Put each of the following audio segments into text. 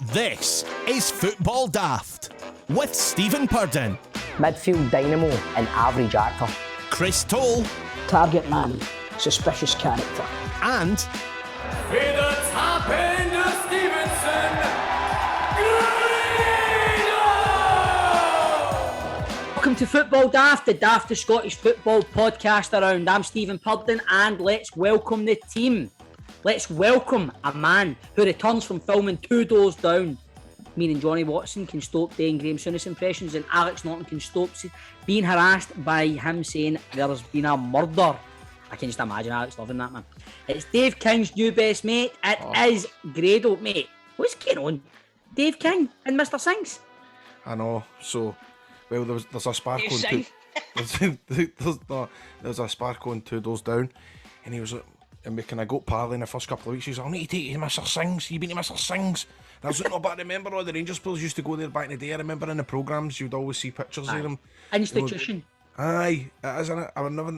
This is Football Daft with Stephen Purden, midfield dynamo and average actor, Chris Toll, target man, suspicious character, and with the top end of Stevenson, Grado! Welcome to Football Daft, the daftest Scottish football podcast around. I'm Stephen Purden and let's welcome the team. Let's welcome a man who returns from filming Two Doors Down. Me and Johnny Watson can stop doing Graham Souness impressions, and Alex Norton can stop being harassed by him saying there's been a murder. I can just imagine Alex loving that, man. It's Dave King's new best mate. It is Grado, mate. What's going on? Dave King and Mr. Sings. I know. So, well, there's a spark on there's a spark on Two Doors Down, and he was like, and we kind of got pally in the first couple of weeks. He was like, I need to take you to Mr. Sings. You been to Mr. Sings? And I was like, no, but I remember all the Rangers players used to go there back in the day. I remember in the programmes you'd always see pictures of them. Institution. Aye, it is, innit?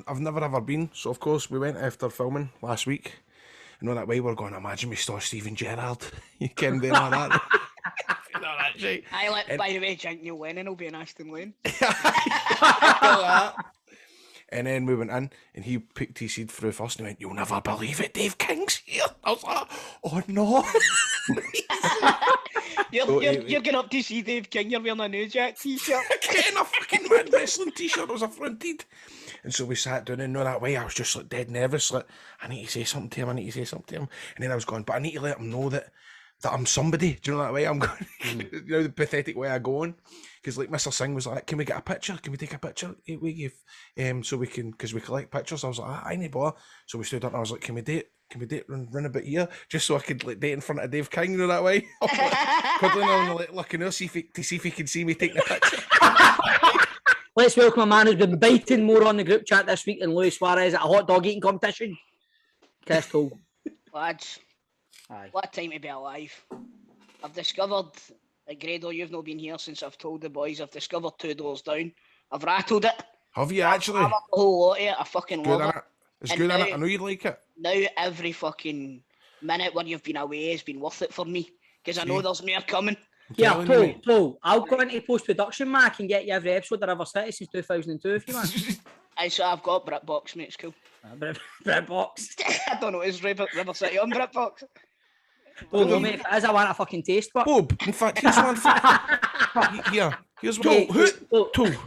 I've never ever been. So of course we went after filming last week. You know that way we're going, imagine we saw Steven Gerrard. You can do all that. You know that shit. By the way, Jack Neil Lennon will be in Aston Lane. And then we went in and he picked his seed through first and he went, you'll never believe it, Dave King's here. I was like, oh no. You're going up to see Dave King, you're wearing a New Jack t-shirt. Getting a fucking Mad Wrestling t-shirt, I was affronted. And so we sat down and that way I was just like dead nervous, like, I need to say something to him. And then I was going, but I need to let him know that I'm somebody. Do you know that way I'm going? You know the pathetic way I go on? Because like Mr. Singh was like, can we get a picture? Can we take a picture? So we can, because we collect pictures. I was like, I need bother. So we stood up and I was like, can we date run a bit here? Just so I could like date in front of Dave King, you know that way? Cuddling on like looking there, see if he can see me taking a picture. Let's welcome a man who's been biting more on the group chat this week than Luis Suarez at a hot dog eating competition. Chris Toll. Lads, what a time to be alive. I've discovered, Grado, you've not been here since I've told the boys, I've discovered Two Doors Down. I've rattled it. Have you actually? I love the whole lot of it. I fucking love it. It's good, innit? I know you'd like it. Now every fucking minute when you've been away has been worth it for me. Because I know there's more coming. Yeah, Paul, I'll go into post-production, man. I can get you every episode that I've ever seen since 2002 if you want. So I've got BritBox, mate, it's cool. BritBox. I don't know, it's River City on BritBox. Oh, no, mate, as I want a fucking taste, but... Bob, in fact, here's one here's one.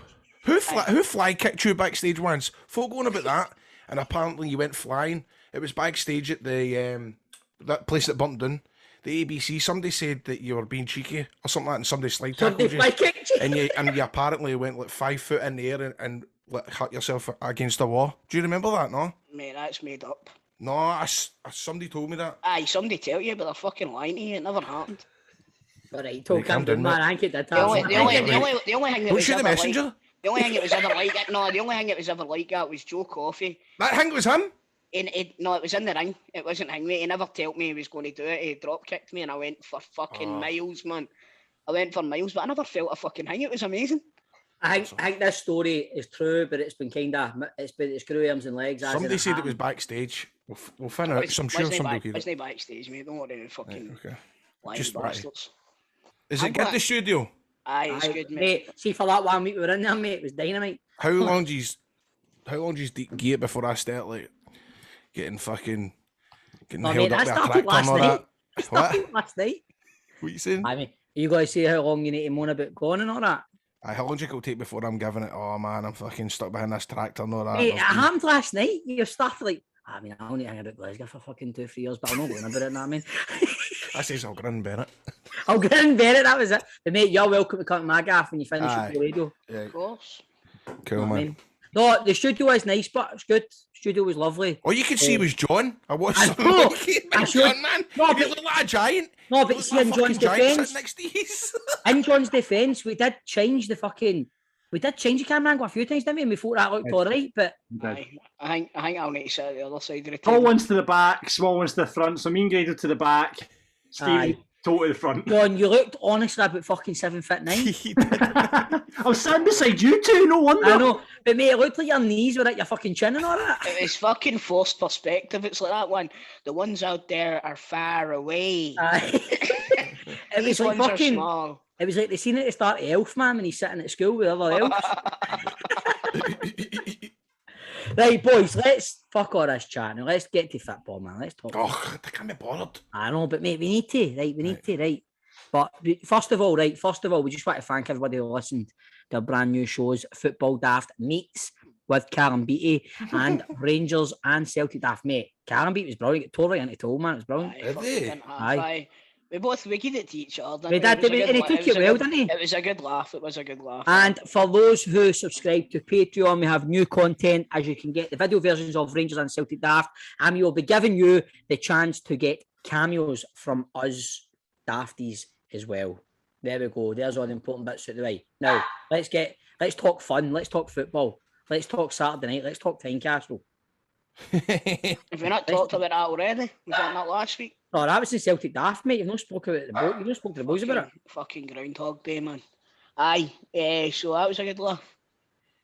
Who fly kicked you backstage once? Folk going about that, and apparently you went flying. It was backstage at the that place that burnt down, the ABC. Somebody said that you were being cheeky or something like that, and somebody slide tackled you. And you apparently went like 5 foot in the air and like, hurt yourself against the wall. Do you remember that, no? Mate, that's made up. No, somebody told me that. Aye, somebody tell you, but they're fucking lying to you. It never happened. Alright, Toll, calm down, man. I get that. The only thing that was ever messenger. Like, the only thing it was ever like it. No, the only thing it was ever like that was Joe Coffey. That thing was him. No, it was in the ring. It wasn't him. He never told me he was going to do it. He drop kicked me, and I went for fucking miles, man. I went for miles, but I never felt a fucking thing. It was amazing. I think this story is true, but it's been it's screw arms and legs. Somebody said it was backstage. We'll find out. I'm sure somebody could. It's not backstage, mate. Don't worry, fucking lying Just bastards. Is it good, the studio? Aye, it's good, mate. See, for that 1 week we were in there, mate, it was dynamite. How long do you get before I start like getting held up with a tractor and all that? What? Last night. What you saying? I mean, you guys see how long you need to moan about going and all that? How long do you think it'll take before I'm giving it? Oh man, I'm fucking stuck behind this tractor and all that. Mate, it happened last night. You're starting like, I only hang about Glasgow for fucking 2-3 years, but I'm not going about it, I mean. I says I'll grin and bear it. I'll grin and bear it, that was it. But mate, you're welcome to come to my gaff when you finish with the radio. Yeah. Of course. Cool, man. I mean? No, the studio is nice, but it's good. The studio was lovely. All you could see was John. I watched John, man. No, he looked like a giant. No, but see, in John's defence, next to his. In John's defence, we did change the camera angle a few times, didn't we? And we thought that looked alright, but I think I'll need to sit at the other side of the table. Tall ones to the back, small ones to the front. So me and Grado to the back, Steve totally the front. John, you looked honestly about fucking 7'9". I was sitting beside you two, no wonder. I know, but mate, it looked like your knees were at your fucking chin and all that. It was fucking forced perspective. It's like that one. The ones out there are far away. It was These like ones are fucking. small. It was like they seen it at the start of Elfman when he's sitting at school with other elves. Right, boys, let's fuck all this chat now. Let's get to football, man. Let's talk. Oh, I can't be bothered. I know, but mate, we need to, right? We need to, right? But first of all, we just want to thank everybody who listened to our brand new shows, Football Daft Meets with Karen Beattie and Rangers and Celtic Daft, mate. Karen Beattie was brilliant. It tore right into toe, man. It was brilliant. Did they? Aye. We both gave it to each other. We did, and he took it well, didn't he? It was a good laugh. It was a good laugh. And for those who subscribe to Patreon, we have new content, as you can get the video versions of Rangers and Celtic Daft, and we will be giving you the chance to get cameos from us Dafties as well. There we go. There's all the important bits out the way. Now, let's talk fun. Let's talk football. Let's talk Saturday night. Let's talk Tynecastle. Have we not talked about that already? Was that not last week? No, that was in Celtic Daft, mate. You've not spoken about the boat. You've not spoken to the boys about it. Fucking Groundhog Day, man. Aye. So that was a good laugh.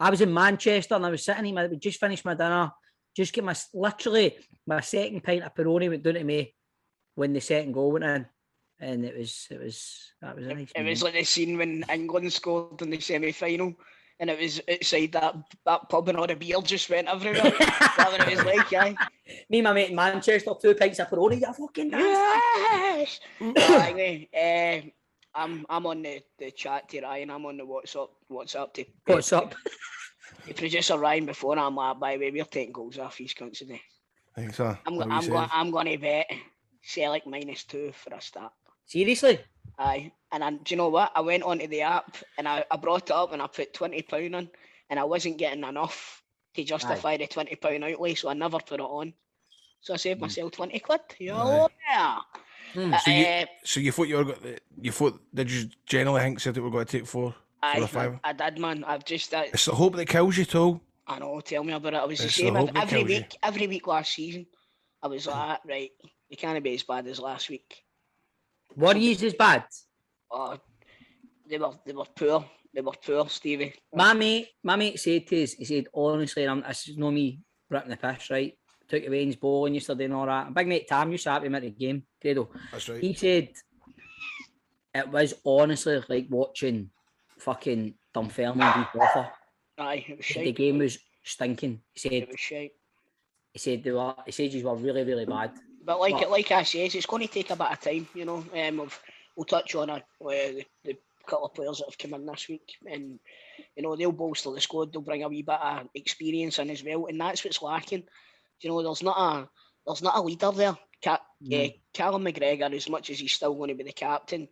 I was in Manchester and I was sitting here. I just finished my dinner. Just get my second pint of Peroni went down to me when the second goal went in, and that was nice. It was like the scene when England scored in the semi-final. And it was outside that pub and all the beer just went everywhere. That's what it was like, aye. Me and my mate in Manchester, 2 pints of Peroni, you fucking dance. Yes! Anyway, I'm on the chat to Ryan. I'm on the WhatsApp to... What's up? The producer Ryan before, I'm like, by the way, we're taking goals off these cunts today. I think so. I'm going to bet Celtic -2 for a start. Seriously? Aye. And do you know what? I went onto the app and I brought it up and I put £20 in and I wasn't getting enough to justify the £20 outlay, so I never put it on. So I saved myself 20 quid. Yeah. So you thought did you generally think Celtic were going to take four? I did, man. I've just... It's the hope that kills you, too. I know, tell me about it. I was the same every week last season. I was like, right, you can't be as bad as last week. What is as bad? Oh, they were poor. They were poor, Stevie. My mate said to us, he said, honestly, this is not me ripping the piss, right? Took away his bowling yesterday and all that. Big mate Tam used to have him at the game, Credo. That's right. He said it was honestly like watching fucking Dunfermline beat Offa. Aye, it was shite. The game was stinking. He said it was shite. He said they were really, really bad. But like I says, it's going to take a bit of time, you know. We'll touch on the couple of players that have come in this week, and you know they'll bolster the squad. They'll bring a wee bit of experience in as well, and that's what's lacking. You know, there's not a leader there. Callum McGregor, as much as he's still going to be the captain,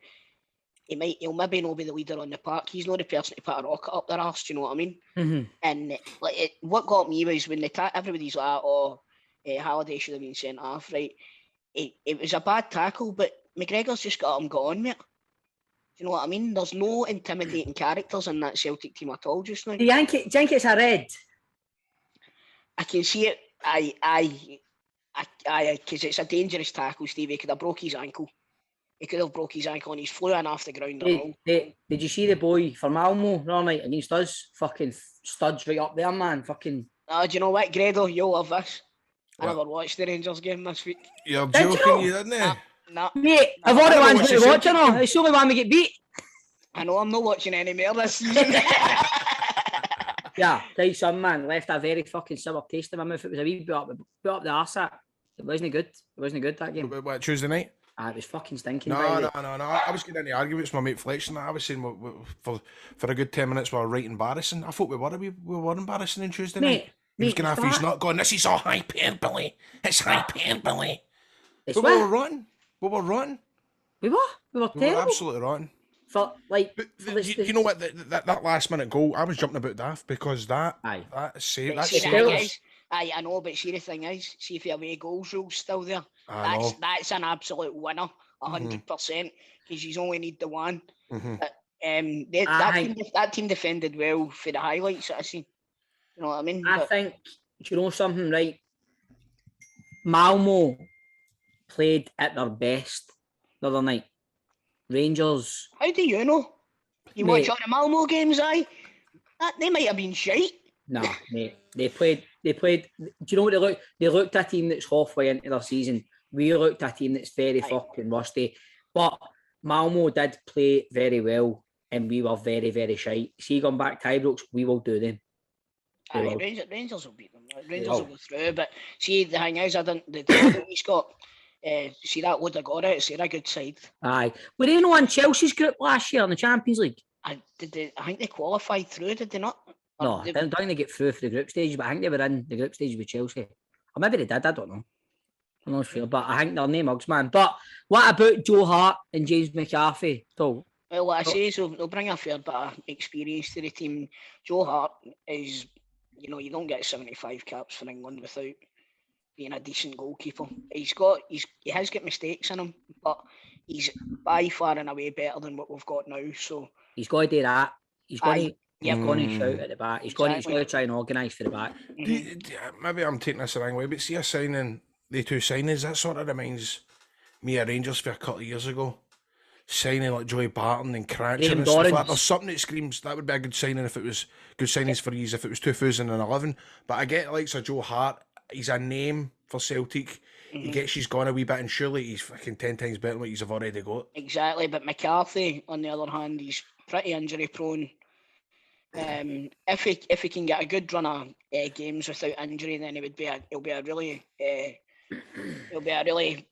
he'll maybe not be the leader on the park. He's not the person to put a rocket up their arse. Do you know what I mean? Mm-hmm. And what got me was when everybody's like, "Oh, Halliday should have been sent off." Right? It was a bad tackle, but McGregor's just got him gone, mate. Do you know what I mean? There's no intimidating characters in that Celtic team at all just now. Do you think it's a red? I can see it. I, because it's a dangerous tackle, Stevie. He could have broke his ankle. He could have broke his ankle and he's flew in off the ground. Did you see the boy for Malmo the other night against us? Fucking studs right up there, man. Fucking. Do you know what, Grado? You'll love this. I never watched the Rangers game this week. You're joking, you didn't you? Nah. Mate, I've already ones to watch, you know. It's the only one we get beat. I know, I'm not watching any more this season. Yeah, right, some man left a very fucking sour taste in my mouth. It was a wee bit up the arse. It wasn't good. It wasn't good, that game. What, Tuesday night? It was fucking stinking. No. I was getting into arguments with my mate Fletch and that. I was saying for a good 10 minutes we were right embarrassing. I thought we were embarrassing on Tuesday night. He was going to have his nut going, this is all hyperbole. It's hyperbole. But we were rotten. We were rotten. We were terrible. We were absolutely rotten. You know what? That last minute goal, I was jumping about daft because that saved. Aye, I know, but see the thing is, see if the away goals rule's still there. That's an absolute winner, 100%, because you only need the one. Mm-hmm. But, that team defended well for the highlights that I seen. You know what I mean? I think, do you know something, right? Malmo played at their best the other night. Rangers. How do you know? You watch all the Malmo games, aye? They might have been shite. Nah, mate. They played. Do you know what they looked? They looked at a team that's halfway into their season. We looked at a team that's very fucking rusty. But Malmo did play very well, and we were very, very shite. See, going back to Ibrox, we will do them. We will. Rangers will beat them. Rangers will go through. But see, the thing is, the draw that he's got. See that would have got it. They're a good side. Aye, were they not in Chelsea's group last year in the Champions League? I think they qualified through. Did they not? No, I don't think they get through for the group stage, but I think they were in the group stage with Chelsea. Or maybe they did, I don't know. I'm not sure, but I think they're no mugs, man. But what about Joe Hart and James McCarthy, Paul? Well, what I say is they'll bring a fair bit of experience to the team. Joe Hart is, you don't get 75 caps for England without being a decent goalkeeper. He has got mistakes in him, but he's by far and away better than what we've got now. So he's got to do that. He's got to shout at the back. He's got to try and organise for the back. Maybe I'm taking this the wrong way, but see a signing, the two signings, that sort of reminds me of Rangers for a couple of years ago. Signing like Joey Barton and Cratchit and stuff like that. There's something that screams that would be a good signing if it was good signings for years if it was 2011. But I get like Sir Joe Hart, he's a name for Celtic. He gets she's gone a wee bit and surely he's fucking 10 times better than what he's already got. Exactly, but McCarthy, on the other hand, he's pretty injury prone. If he can get a good run of games without injury, then he'll be a really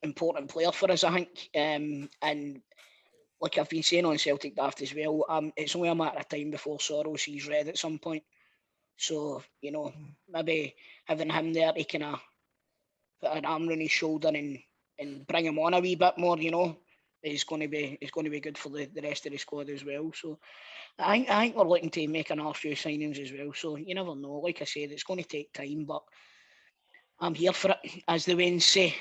important player for us, I think. And like I've been saying on Celtic Daft as well, it's only a matter of time before Soros sees red at some point. So, maybe having him there, he can put an arm on his shoulder and bring him on a wee bit more, is going to be good for the rest of the squad as well. So I think we're looking to make another few signings as well. So you never know. Like I said, it's going to take time, but I'm here for it, as the Waynes say.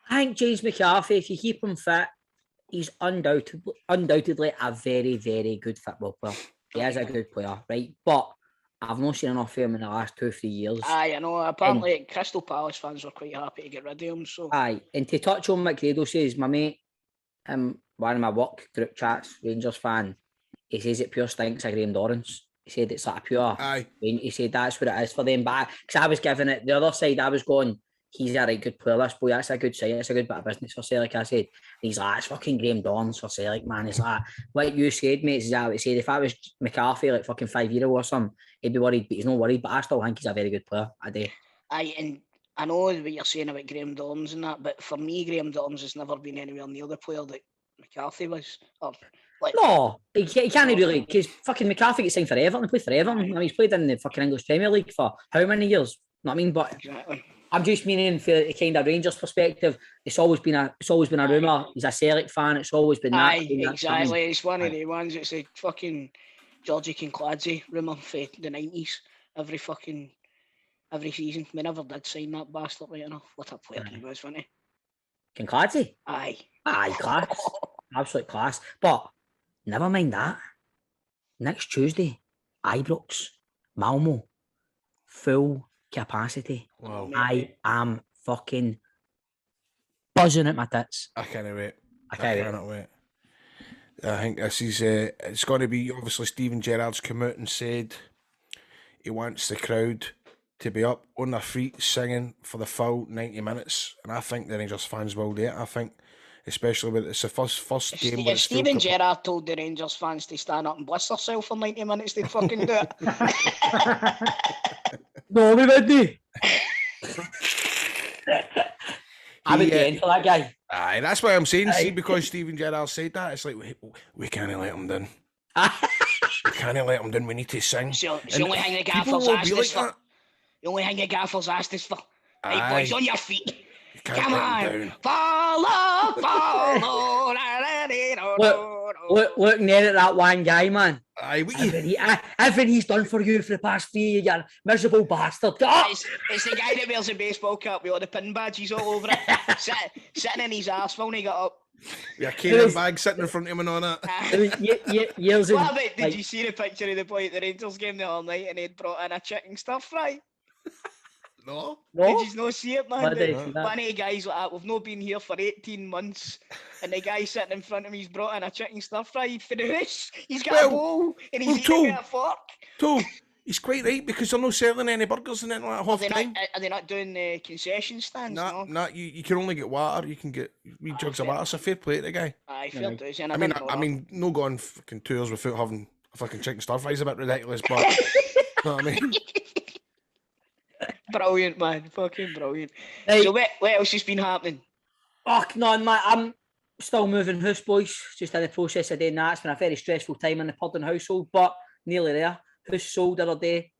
I think James McCarthy, if you keep him fit, he's undoubtedly a very, very good football player. He is a good player, right? But I've not seen enough of him in the last 2 or 3 years. Aye, I know. Apparently, Crystal Palace fans were quite happy to get rid of him. So aye, and to touch on what Grado says, my mate, one of my work group chats, Rangers fan, he says it pure stinks of Graham Dorrans. He said it's like a pure. Aye. He said that's what it is for them. But because I was giving it the other side, I was going, he's a right good player. This boy, that's a good sign. It's a good bit of business for Celtic. I said, and he's like, it's fucking Graham Dorrans for Celtic, man. It's like what you said, mate. Is I would say if I was McCarthy like fucking 5 years ago or something, he'd be worried, but he's not worried. But I still think he's a very good player. I do. Aye, and I know what you're saying about Graham Dorrans and that, but for me, Graham Dorrans has never been anywhere near the player that McCarthy was. No, he can't really, because fucking McCarthy gets signed for Everton. He played for Everton. I mean, he's played in the fucking English Premier League for how many years? You know what I mean? But exactly. I'm just meaning for the kind of Rangers perspective. It's always been a rumour. He's a Celtic fan. It's always been that. Aye, exactly. It's one of the ones. It's a fucking Georgie Kincladze rumour for the 90s. Every season. We never did sign that bastard right enough. What a player he was, wasn't he? Kincladze? Aye, class. Absolute class. But never mind that. Next Tuesday, Ibrox, Malmo, full capacity. Wow. I am fucking buzzing at my tits. I can't wait. I can't wait. I think this is it's going to be, obviously Steven Gerrard's come out and said he wants the crowd to be up on their feet singing for the full 90 minutes, and I think the Rangers fans will do it. I think especially with it's the first game. If Steven Gerrard told the Rangers fans to stand up and bless themselves for 90 minutes, they'd fucking do it. No, we wouldn't. I would get into that guy. Aye, that's why I'm saying. See, because Steven Gerrard said that, it's like we can't let him down. We can't let him down. We need to sing. So the only thing the gaffer's asked us for. The only thing the gaffer's asked us for. Right, boys, on your feet. Come on. Follow. Look near at that one guy, man. Aye, everything he's done for you for the past 3 years, you miserable bastard. It's the guy that wears a baseball cap with all the pin badges all over it, sitting in his arse when he got up. Yeah, carrying bag sitting in front of him and all that. Years what about, did you see the picture of the boy at the Rangers game the other night and he'd brought in a chicken stir fry? No. Did you not see it, man? One of the guys like that, we've not been here for 18 months, and the guy sitting in front of me, he's brought in a chicken stir fry for the house. He's got a bowl, and he's eating with a fork. Toe, He's quite right because they're not selling any burgers and anything like half time. Are they not doing the concession stands? Nah, you can only get water. You can get wee jugs of water. So fair play to the guy. Aye, fair dues. And I mean, no going fucking tours without having a fucking chicken stir fry is a bit ridiculous, but you know what I mean. Brilliant, man. Fucking brilliant. Right. So what else has been happening? Fuck no, man. I'm still moving house, boys. Just in the process of doing that. It's been a very stressful time in the Purdon household, but nearly there. House sold the other day.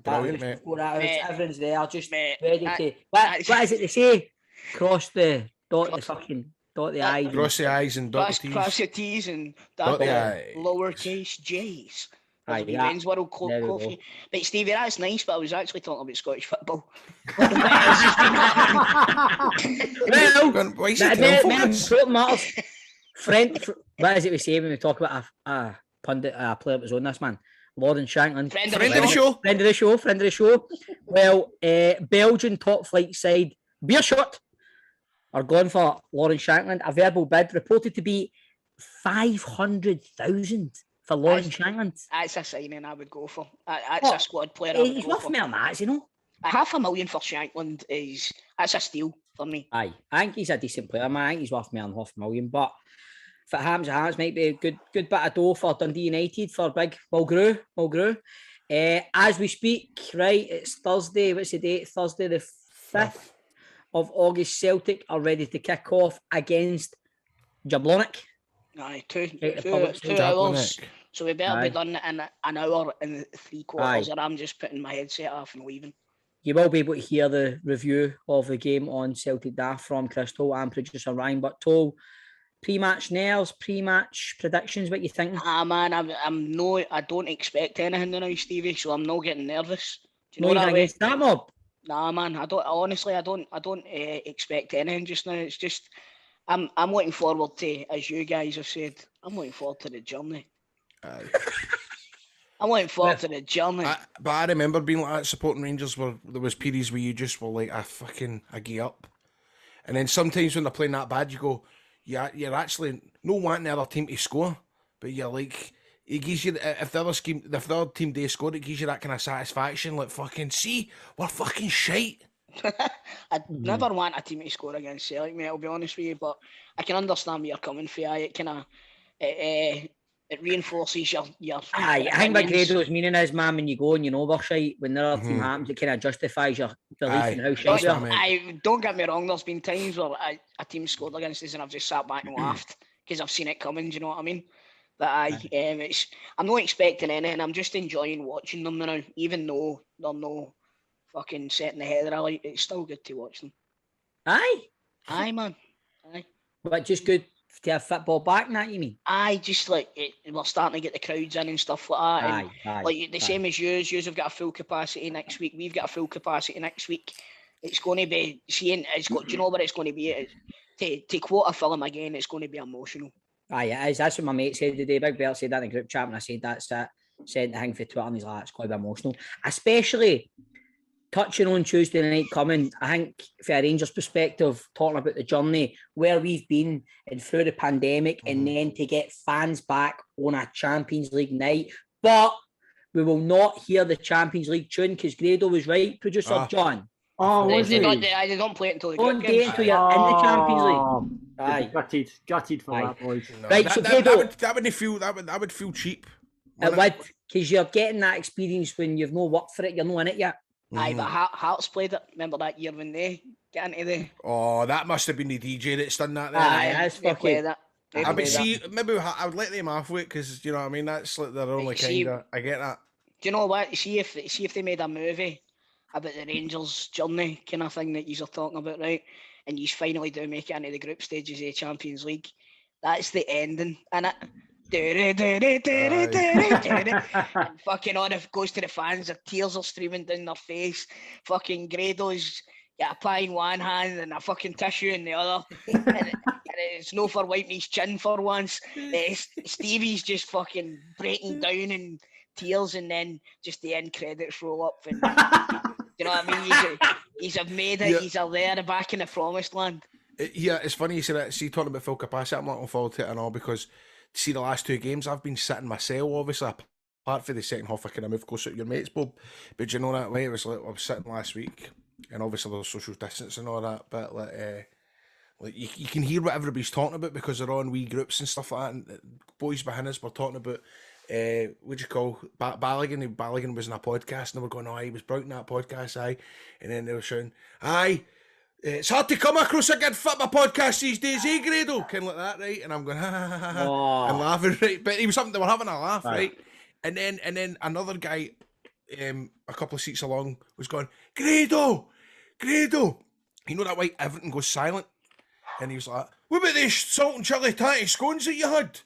Brilliant, mate. Everyone's there, just Mate, ready to. What is it they say? Cross the dot the i's. Cross the I's and dot the T's. Cross your T's and Dot the that I's. lowercase J's. Aye, Aye, yeah. Men's World There we Coffee. go. But Stevie, that's nice, but I was actually talking about Scottish football. Well, Why is he telling folks? What is it we say when we talk about a pundit, a player that was on this, man? Lauren Shanklin. Friend Friend of the show. Friend of the show. Well, Belgian top flight side Beerschot are going for Lauren Shanklin. A verbal bid reported to be 500,000 for Lauren Shanklin. That's a signing I would go for. That's a squad player I would He's go worth for. more than that, you know. $500,000 for Shankland that's a steal for me. Aye, I think he's a decent player, man. I think he's worth more than $500,000. But if it happens, it happens. Might be a good bit of dough for Dundee United for big Mulgrew. As we speak, right, it's Thursday. What's the date? Thursday the 5th of August. Celtic are ready to kick off against Jablonec. Aye, two Jablonec. hours. So we better Aye. be done in an hour and 3/4, or I'm just putting my headset off and leaving. You will be able to hear the review of the game on Celtic Daft from Crystal and producer Ryan. But Toll, pre-match nerves, pre-match predictions, what you think? Man, I don't expect anything now, Stevie, so I'm not getting nervous. Do you No, know you're that way? against that mob. Nah, man, I don't expect anything just now. It's just I'm looking forward to, as you guys have said, I'm looking forward to the journey. Aye. I'm looking forward to the journey. But I remember being like that supporting Rangers where there was periods where you just were like, I give up. And then sometimes when they're playing that bad, you go, you're actually not wanting the other team to score, but you're like, it gives you, if the other team they scored, it gives you that kind of satisfaction, like fucking, see, we're fucking shite. I'd never want a team to score against Celtic, mate, I'll be honest with you, but I can understand where you're coming from. It kind of, it reinforces your Aye, I think what opinions. Grado's meaning is, man, when you go and you know we're shite, when the other team happens, it kind of justifies your belief in how shite you are. Don't get me wrong, there's been times where a team scored against us and I've just sat back and laughed because I've seen it coming, do you know what I mean? But I'm not expecting anything, I'm just enjoying watching them now, even though they're no fucking setting the header alight, it's still good to watch them. Aye, Man. Aye. but just good to have football back, that you mean? Just like we're starting to get the crowds in and stuff like that. Aye, Like the same as yours have got a full capacity next week. We've got a full capacity next week. It's going to be seeing. Do you know what it's going to be? To quote a film again, it's going to be emotional. Aye, it is. That's what my mate said today. Big Bert said that in the group chat, and I said that's it. Sent the thing for Twitter, and he's like, it's quite emotional, especially touching on Tuesday night coming. I think from a Rangers perspective, talking about the journey where we've been and through the pandemic, and then to get fans back on a Champions League night, but we will not hear the Champions League tune because Grado was right, producer John. Oh, was They he? don't play it until the Don't group get games. until you're in the Champions League. Oh, Aye. Gutted for Aye. that, boys. Right, so Grado, That would feel cheap. it would, because you're getting that experience when you've no worked for it, you're not in it yet. Aye, but Hearts played it. Remember that year when they get into the... Oh, that must have been the DJ that's done that then. Aye, that's They played fucking... it. I would see, maybe I would let them off with it because, you know what I mean, that's like their only See- kind of, I get that. Do you know what? See if they made a movie about the Rangers journey kind of thing that you're talking about, right? And you finally do make it into the group stages of the Champions League. That's the ending, innit? And fucking on it goes to the fans, their tears are streaming down their face. Fucking Grado's got a pie in one hand and a fucking tissue in the other. and it's no for wiping his chin for once. Stevie's just fucking breaking down in tears, and then just the end credits roll up. And you know what I mean? He's have made it. Yeah. He's there, back in the promised land. Yeah, it's funny you said that. See, talking about full capacity, I'm looking forward to it and all because see the last two games, I've been sitting myself, obviously, apart apart from the second half, I kind of moved closer to your mates, Bob. But you know that way, it was like I was sitting last week, and obviously there's social distance and all that, but like you can hear what everybody's talking about because they're on wee groups and stuff like that. And boys behind us were talking about what do you call Balogun? Balogun was in a podcast, and they were going, "Oh, he was brought in that podcast, aye." And then they were shouting, "Aye, it's hard to come across a good football podcast these days, eh, Grado?" Kind of like that, right? And I'm going, ha ha ha ha, and laughing, right? But he was something they were having a laugh, right? And then another guy, a couple of seats along, was going, Grado. You know that way everything goes silent, and he was like, "What about these salt and chilli tatty scones that you had?"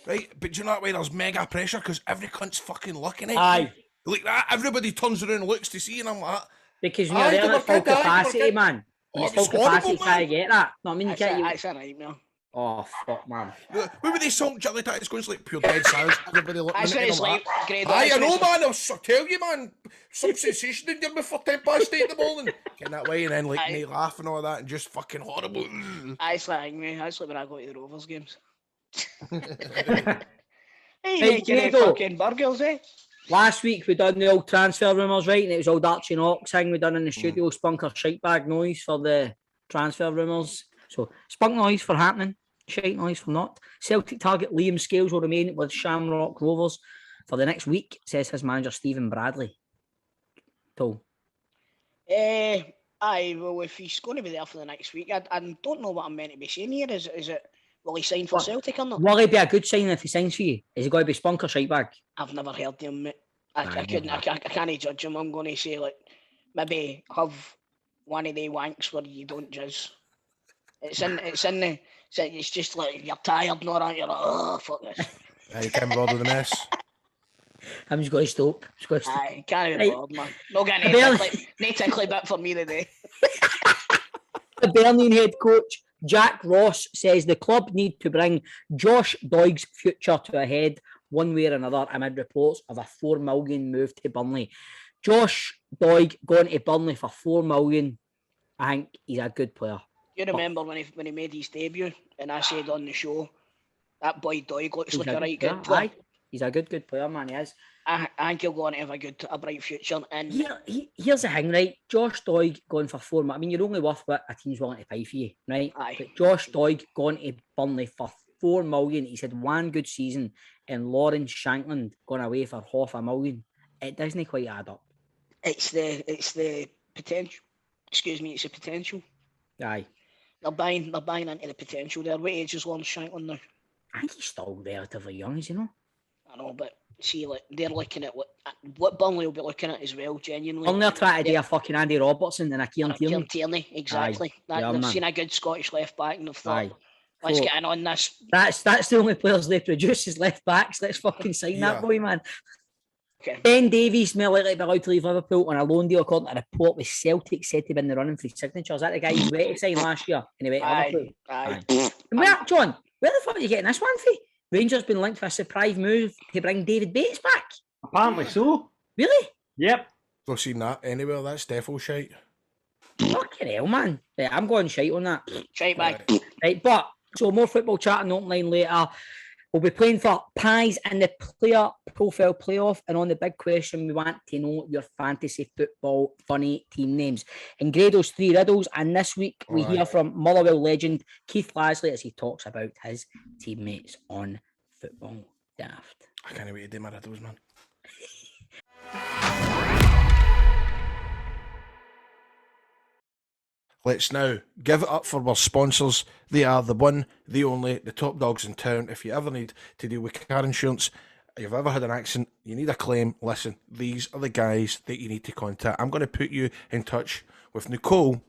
Right, but do you know that way there's mega pressure because every cunt's fucking looking at you. Aye. Like that, everybody turns around and looks to see, and I'm like, because when you're there at full capacity, man. When it's full capacity, you can't get that. No, I mean, you can't. That's a nightmare. Oh, fuck, man. What were they salt and chilli tatties going like pure dead silence? Everybody looking That's at what him it's like, Grado. Aye, I know, man. I'll tell you, man. Some sensation in there before 8 in the morning. Getting that way, and then like me laughing and all that, and just fucking horrible. That's like me. That's like when I go to the Rovers games. Hey, Hey, making it Grado. fucking burgers, eh? Last week we done the old transfer rumours, right? And it was old Archie Knox thing we done in the studio, spunker shite bag noise for the transfer rumours. So spunk noise for happening, shite noise for not. Celtic target Liam Scales will remain with Shamrock Rovers for the next week, says his manager Stephen Bradley. So Aye, well, if he's going to be there for the next week, I don't know what I'm meant to be saying here. Is it, will he sign for Celtic or not? will he be a good sign if he signs for you? Is he going to be spunk or shite bag? I've never heard him, mate. I can't judge him. I'm going to say, like, maybe have one of the wanks where you don't jizz. It's just like, you're tired, no, aren't you? Like, oh, fuck this. You can't bother the mess. I'm just going to stop. Aye, can't be bothered, man. No getting any tickly bit for me today. The Birmingham head coach Jack Ross says the club need to bring Josh Doig's future to a head one way or another amid reports of a $4 million move to Burnley. Josh Doig going to Burnley for $4 million. I think he's a good player. You remember when he made his debut and I said on the show, that boy Doig looks like a right good player. He's a good player, man, he is. I think he'll go on to have a bright future. And here's the thing, right? Josh Doig going for $4 million. I mean, you're only worth what a team's willing to pay for you, right? Aye. But Josh Doig going to Burnley for $4 million. He's had one good season, and Lawrence Shankland going away for $500,000. It doesn't quite add up. It's the potential. Excuse me, it's the potential. Aye. They're buying into the potential there. What age is Lawrence Shankland now? I think he's still relatively young, is he not? I know, but see, like, they're looking at what Burnley will be looking at as well, genuinely. Burnley are trying to do a fucking Andy Robertson and a Kieran Tierney. Tierney, exactly. They've seen a good Scottish left back and they've thought, let's get in on this. That's the only players they produce is left backs. Let's fucking sign that boy, man. Okay. Ben Davies may likely be allowed to leave Liverpool on a loan deal, according to a report with Celtic said to be in the running for his signature. Is that the guy you went to sign last year? And he went to Liverpool? Aye. And John, where the fuck are you getting this one for? Rangers been linked for a surprise move to bring David Bates back. Apparently so. Really? Yep. Not seen that anywhere. That's defo shite. Fucking hell, man. Right, I'm going shite on that. Shite back. Right, but so more football chat and online later. We'll be playing for Pies in the player profile playoff. And on the big question, we want to know your fantasy football funny team names. And Grado's 3 riddles. And this week we hear from Motherwell legend Keith Lasley as he talks about his teammates on Football Daft. I can't wait to do my riddles, man. Let's now give it up for our sponsors. They are the one, the only, the top dogs in town. If you ever need to deal with car insurance, you've ever had an accident, you need a claim, listen, these are the guys that you need to contact. I'm going to put you in touch with Nicole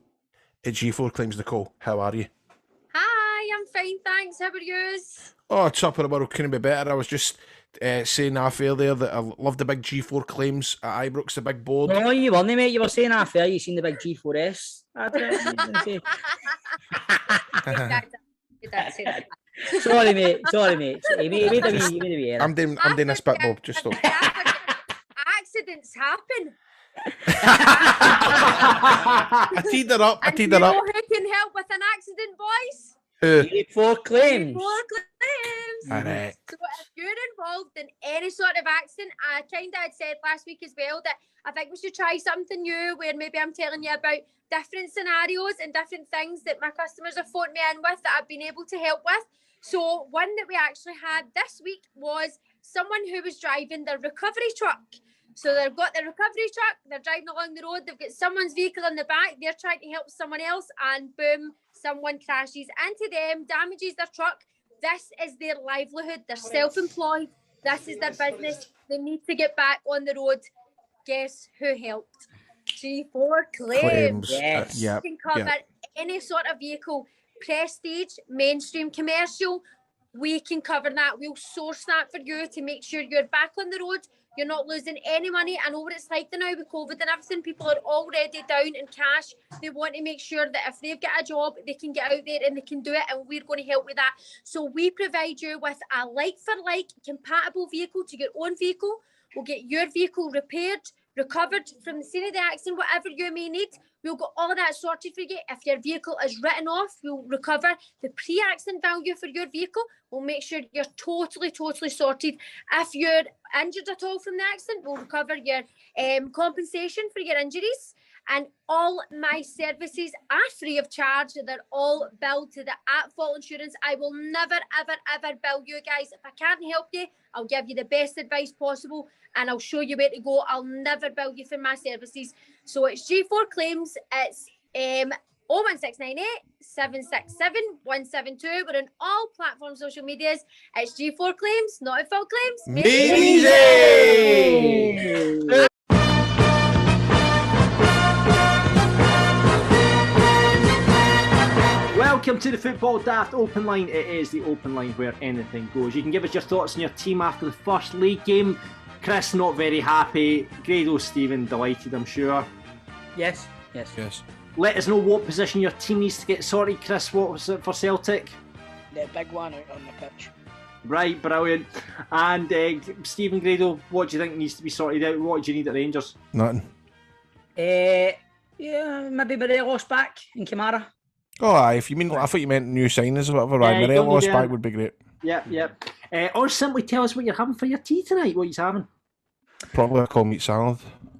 at G4 Claims. Nicole, how are you? Hi, I'm fine, thanks. How are yous? Oh, top of the world, couldn't be better. I was just saying off air there that I love the big G4 Claims at Ibrox, the big board. No, you weren't, mate. You were saying off air, you seen the big G4S. Sorry, mate. You made a wee error. I'm doing this bit, Bob. Just stop. Accidents happen. I teed her up. You know who can help with an accident, boys? Who? G4 Claims. G4 Claims. Alright. So if you're involved in any sort of accident, I kind of had said last week as well that I think we should try something new where maybe I'm telling you about different scenarios and different things that my customers have phoned me in with that I've been able to help with. So one that we actually had this week was someone who was driving their recovery truck. So they've got the recovery truck, they're driving along the road, they've got someone's vehicle in the back, they're trying to help someone else, and boom, someone crashes into them, damages their truck. This is their livelihood. They're self-employed. This is their business. They need to get back on the road. Guess who helped? G4 Claims. Yes. You can cover any sort of vehicle, prestige, mainstream, commercial. We can cover that. We'll source that for you to make sure you're back on the road. You're not losing any money. I know what it's like now with COVID and everything. People are already down in cash. They want to make sure that if they've got a job, they can get out there and they can do it, and we're going to help with that. So we provide you with a like-for-like compatible vehicle to your own vehicle. We'll get your vehicle repaired, recovered from the scene of the accident, whatever you may need. We'll get all of that sorted for you. If your vehicle is written off, we'll recover the pre-accident value for your vehicle. We'll make sure you're totally sorted. If you're injured at all from the accident, we'll recover your compensation for your injuries. And all my services are free of charge. They're all billed to the at-fault insurance. I will never, ever bill you guys. If I can't help you, I'll give you the best advice possible and I'll show you where to go. I'll never bill you for my services. So it's G4 Claims. It's 01698 767 172. We're on all platform social medias. It's G4 Claims, not at fault claims. Make it easy! Welcome to the Football Daft Open Line. It is the open line where anything goes. You can give us your thoughts on your team after the first league game. Chris, not very happy. Grado, Stephen, delighted, I'm sure. Yes. Let us know what position your team needs to get sorted. Chris, what was it for Celtic? The big one out on the pitch. Right, brilliant. And Stephen, Grado, what do you think needs to be sorted out? What do you need at Rangers? Nothing. Maybe Morelos back in Kamara. Oh, aye, if you mean, I thought you meant new signings or whatever. Right, Morelos back would be great. Yep. Or simply tell us what you're having for your tea tonight. What you're having? Probably a cold meat salad.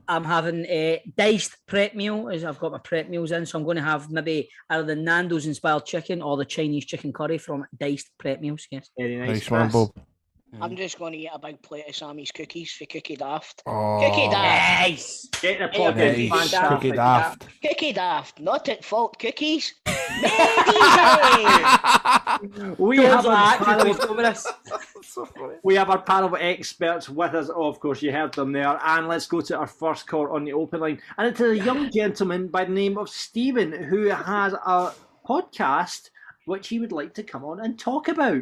I'm having a diced prep meal, as I've got my prep meals in, so I'm going to have maybe either the Nando's inspired chicken or the Chinese chicken curry from diced prep meals. Yes. Very Nice man, Bob. I'm just going to eat a big plate of Sammy's cookies for Cookie Daft. Oh, Cookie Daft. Nice. Get the pocket. nice. Cookie Daft. Cookie Daft. Not at fault cookies. We have our panel of experts with us. Oh, of course, you heard them there. And let's go to our first call on the open line. And it's a young gentleman by the name of Stephen, who has a podcast which he would like to come on and talk about.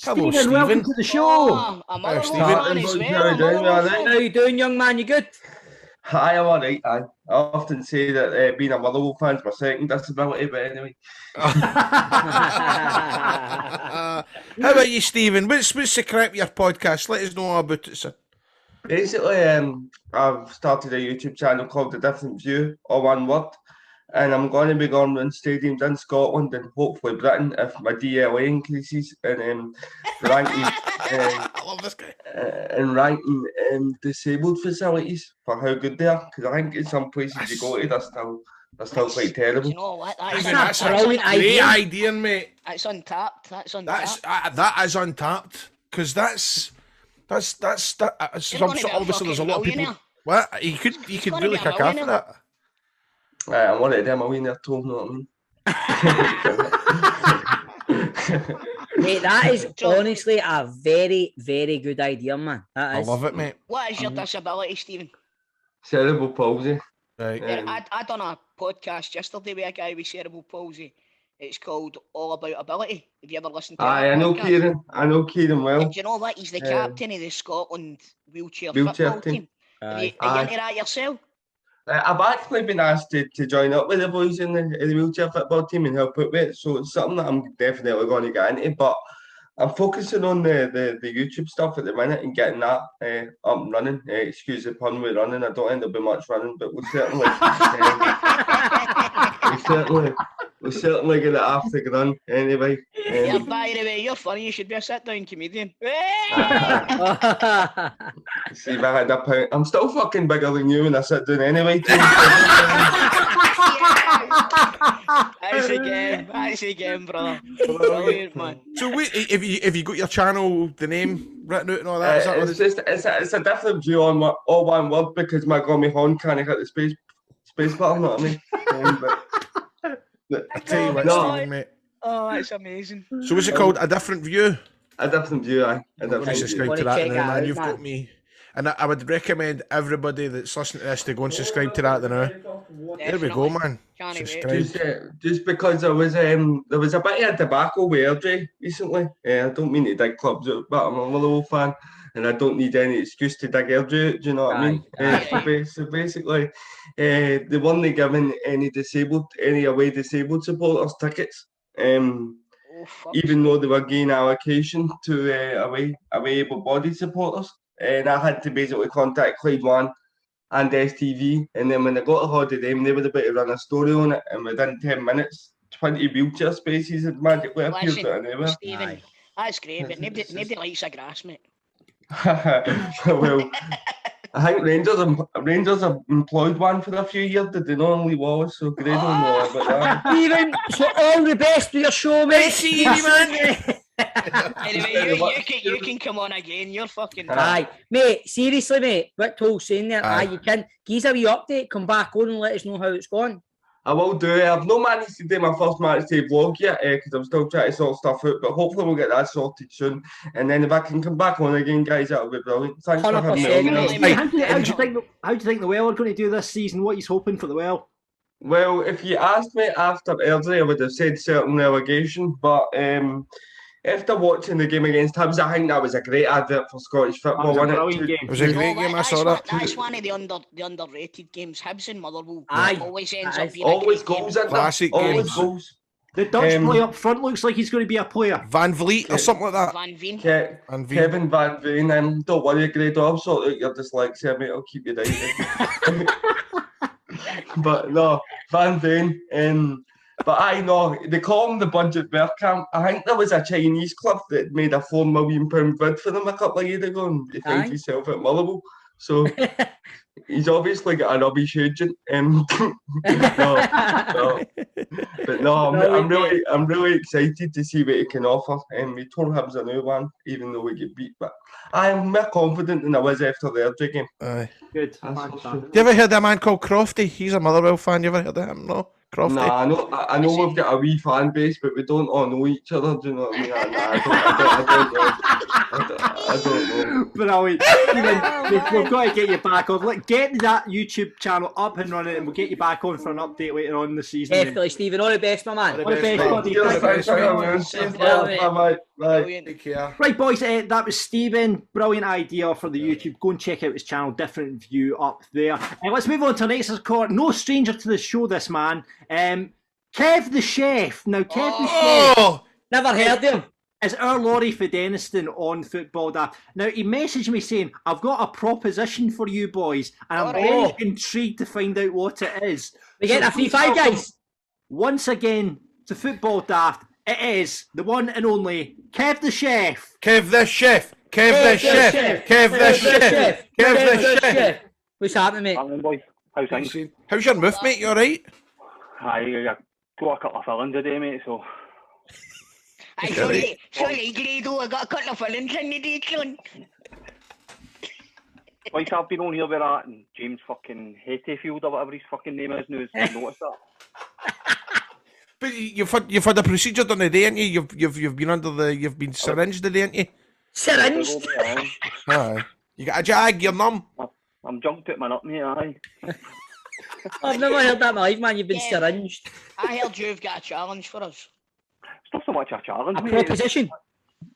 Hello, Stephen, welcome to the show. Oh, I'm Hello, a Stephen. man as well. How you doing, young man? You good? Hi, I'm alright. I often say that being a Motherwell fan's my second disability, but anyway. How about you, Stephen? What's the crack with your podcast? Let us know all about it, sir. Basically, I've started a YouTube channel called The Different View, all one word, and I'm going to be going around stadiums in Scotland and hopefully Britain if my DLA increases and ranking. I love this guy. And ranking disabled facilities for how good they are, because I think in some places you go to, they're still quite terrible. You know what? That's a great idea, mate. That's untapped. That is untapped, because that's obviously there's a lot of people. What you could really kick after that. I'm already a millionaire too, know what I mean? Mate, that is honestly a very, very good idea, man. That is. I love it, mate. What is your disability, Stephen? Cerebral palsy. Right. I done a podcast yesterday with a guy with cerebral palsy. It's called All About Ability. Have you ever listened to it? I know Kieran. I know Kieran well. And do you know what? He's the captain of the Scotland wheelchair football team. Are you into that yourself? I've actually been asked to join up with the boys in the wheelchair football team and help out with it, so it's something that I'm definitely going to get into, but I'm focusing on the YouTube stuff at the minute and getting that up and running. Excuse the pun with running, I don't think there'll be much running, but we'll certainly We'll certainly get it after the run anyway. Yeah, by the way, you're funny. You should be a sit-down comedian. See if I had a pound. I'm still fucking bigger than you when I sit down anyway. That's again, brother. Brilliant, man. So wait, if you got your channel, the name written out and all that, is that what it's a different view on all one word because my gummy horn can't hit the space bar, you know what I mean? I tell you what, No. Stephen, mate. Oh, that's amazing. So what's it called? A different view? A different view, aye. A I'm going different to view. subscribe Wanna to that check now, that man. out, You've man. got me. And I would recommend everybody that's listening to this to go and subscribe to that now. There we go, man. Can't wait. Subscribe. Just because there was a bit of debacle with Airdrie recently. I don't mean to dig clubs out, but I'm a Motherwell fan, and I don't need any excuse to dig Airdrie out. Do you know what I mean? So basically, they weren't giving any away disabled supporters tickets. Even though they were giving allocation to away able-bodied supporters, and I had to basically contact Clyde One and STV, and then when I got a hold of them, they were about to run a story on it, and within 10 minutes, 20 wheelchair spaces had magically appeared out of nowhere. Stephen, that's great, but nobody likes a grass, mate. Well, I think Rangers have employed one for a few years, did they not only Wallace, so they don't know about that. Stephen, so all the best for your show, mate. See you, man. Anyway, you can come on again. You're fucking. Aye, mate, seriously, mate, what Toll's saying there, you can give us a wee update, come back on and let us know how it's going. I will do it. I've not managed to do my first match day vlog yet because I'm still trying to sort stuff out, but hopefully we'll get that sorted soon. And then if I can come back on again, guys, that'll be brilliant. Thanks for having me on. How do you think the Well are going to do this season? What are you hoping for the Well? Well, if you asked me after Airdrie, I would have said certain relegation, but after watching the game against Hibs, I think that was a great advert for Scottish football. It was a great game, I saw that. That's one of the underrated games. Hibs and Motherwell always ends up being always a great goals game. in Classic always games. goals. The Dutch boy up front looks like he's going to be a player. Van Vliet or something like that. Van Veen. Van Veen. Kevin Van Veen, don't worry, Grado, I'll sort out your dyslexia, mate. I'll keep you down. But no, Van Veen. But I know they call him the budget Bergkamp. I think there was a Chinese club that made a £4 million bid for them a couple of years ago, and he found himself at Motherwell. So he's obviously got a rubbish agent. But no, I'm really excited to see what he can offer. We told Hibs a new one, even though we get beat. But I'm more confident than I was after the Airdrie game. Aye. Good. You ever heard of a man called Crofty? He's a Motherwell fan. You ever heard of him? No? Crofty? Nah, I know we've got a wee fan base, but we don't all know each other. Do you know what I mean? I don't know. Brilliant. We've got to get you back on. Get that YouTube channel up and running, and we'll get you back on for an update later on in the season. Definitely, Stephen. All the best, my man. All the best, buddy. Bye. Take care. Right, boys, that was Stephen. Brilliant idea for the YouTube. Go and check out his channel, Different View up there. Let's move on to our next court. No stranger to the show, this man. Kev the Chef. Now, Kev the Chef. Never heard of him. Is our Laurie Fedeniston on Football Daft. Now, he messaged me saying, I've got a proposition for you boys, and I'm very intrigued to find out what it is. We get a free five, guys. Once again, to Football Daft, it is the one and only Kev the Chef. Kev the Chef. Kev the Chef. Kev the Chef. Kev the Chef. What's happening, mate? Morning, boys. How's things? How's your mouth, mate? You alright? I got a couple of fillings today, mate, so... Sorry, Grado, I got a couple of fillings in the day, son. Like, I've been on here with that, and James fucking Hettyfield or whatever his fucking name is now, has noticed that. But you've had a procedure done today, ain't you? You've been syringed today, ain't you? Syringed? Aye. You got a jag, you're numb. I'm jumped at my nut, mate, aye. I've never heard that in my life, man. You've been syringed. I heard you've got a challenge for us. It's not so much a challenge, A mate. proposition?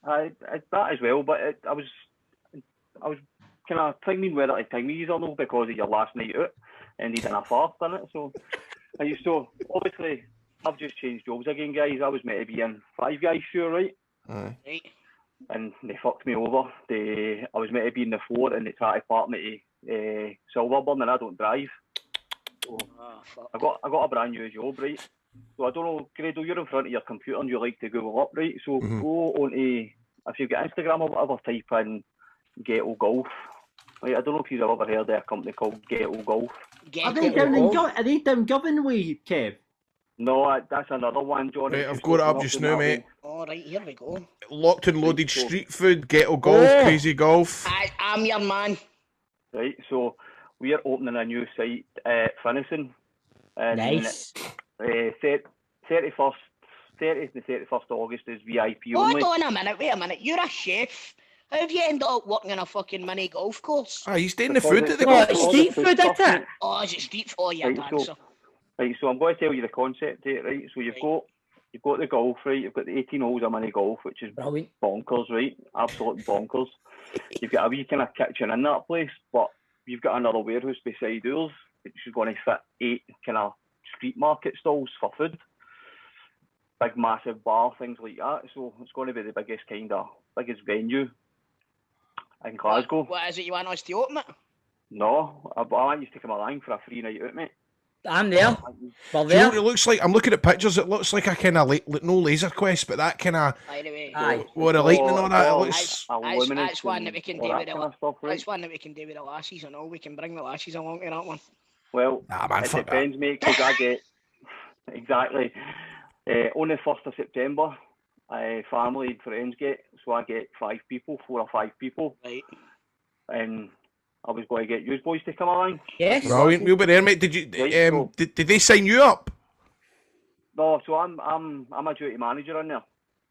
That as well, but I was kind of timing whether to time these or no because of your last night out, and he didn't fart in it, so I used to, obviously, I've just changed jobs again, guys. I was meant to be in Five Guys, sure, right? Right. And they fucked me over. I was meant to be in the 4 and they tried to part me to Silverburn, and I don't drive. So I got a brand new job, right? So I don't know, Grado, you're in front of your computer and you like to Google up, right? So go onto, if you've got Instagram or whatever, type in Ghetto Golf. Right, I don't know if you've ever heard of a company called Ghetto Golf. Are they down Govan way, Kev? No, that's another one, John. Right, I've got it up just now, mate. All right, here we go. Locked and loaded street food, ghetto golf, crazy golf. I'm your man. Right, so we are opening a new site at Finison. Nice. 30th and 31st of August is VIP Hold only. on a minute, wait a minute. You're a chef. How have you ended up working in a fucking mini golf course? Ah, he's doing the food at the Oh, golf it's course. street food, isn't it? Oh, is it street food? Oh, you're Right, dancer. Right, so I'm going to tell you the concept of it, right? So you've got the golf, right? You've got the 18 holes of mini golf, which is Brilliant. bonkers, right? Absolute bonkers. You've got a wee kind of kitchen in that place, but you've got another warehouse beside yours, which is going to fit 8 kind of street market stalls for food. Big, massive bar, things like that. So it's going to be the biggest venue in Glasgow. What is it you want us to open it? No, I want you to come along for a free night out, mate. I'm there. Well, Do you know there. what it looks like? I'm looking at pictures. It looks like a kind of no laser quest, but that kind of Aye. what a lighting and all that. It looks. That's one that we can do with kind of stuff, right? That's one that we can do with the lassies and all. We can bring the lassies along to that one. Well, Nah, man, it fuck depends, mate, because I get exactly on the 1st of September. Family and friends get, so I get 4 or 5 people. Right. And I was going to get you boys to come along. Yes. Brilliant. We'll be there, mate. Did you? Right, so- did they sign you up? No, so I'm a duty manager in there.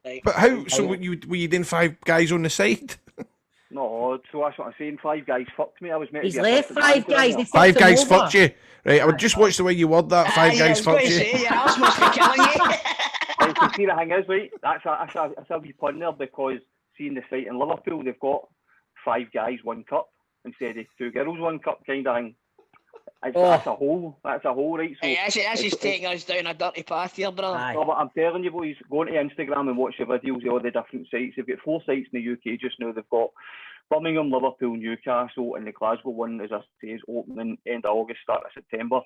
Right. But how? So were you then 5 guys on the side? No, so that's what I'm saying. 5 guys fucked me. I was meant He's to be a left assistant 5 manager in guys. there. They 5 fucked guys him over. fucked you. Right. I would just watch the way you word that. 5 guys fucked you. Your ass must be killing you. Right, so see the thing is, right, that's a wee pun there, because seeing the site in Liverpool, they've got 5 guys, 1 cup, instead of 2 girls, 1 cup kind of thing. That's a whole, right? So Hey, that's just taking us down a dirty path here, brother. Aye. no, but I'm telling you, boys, go onto Instagram and watch the videos of all the different sites. They've got 4 sites in the UK just now. They've got Birmingham, Liverpool, Newcastle, and the Glasgow one, as I say, is opening end of August, start of September.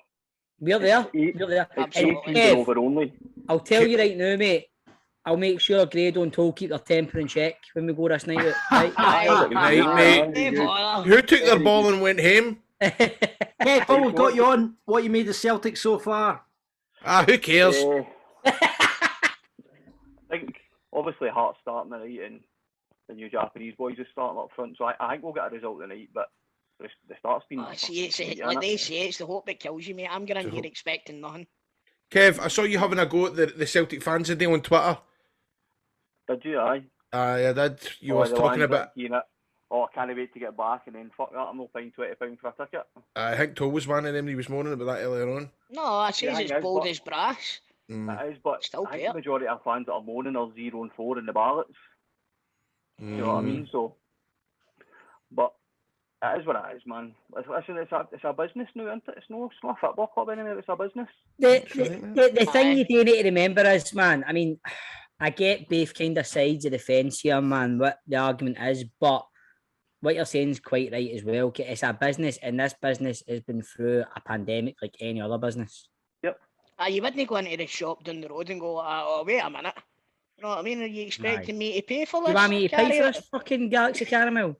We're there. It's We're there. It's And 18 Kev, over only. I'll tell you right now, mate. I'll make sure Grado and Toll keep their temper in check when we go this night out. Right? Right, mate. Hey, bother. Who took their ball and went home? Kev, while we've got you on, what you made of Celtic so far? Ah, who cares? I think obviously Hearts starting tonight and the new Japanese boys are starting up front, so I think we'll get a result tonight. But the start's been Like they say, it's the hope that kills you, mate. I'm going in here expecting nothing. Kev, I saw you having a go at the Celtic fans today on Twitter. Did you? Aye. I did. You Oh, was the talking ones about. that keen it. Oh, I can't wait to get back, and then fuck that, I'm not paying £20 for a ticket. I think Toll was one of them. He was moaning about that earlier on. No, I says Yeah, it's yeah, bold but- as brass. It is, but Still I think care. the majority of fans that are moaning are 0-4 in the ballots. You know what I mean? So, but it is what it is, man. Listen, it's a business now, isn't it? It's not a football club anymore, it's a business. The thing you do need to remember is, man, I mean, I get both kind of sides of the fence here, man, what the argument is, but what you're saying is quite right as well. It's a business, and this business has been through a pandemic like any other business. You wouldn't go into the shop down the road and go, oh, wait a minute. You know what I mean? Are you expecting me to pay for this? You want me to pay for Carry this fucking Galaxy Caramel?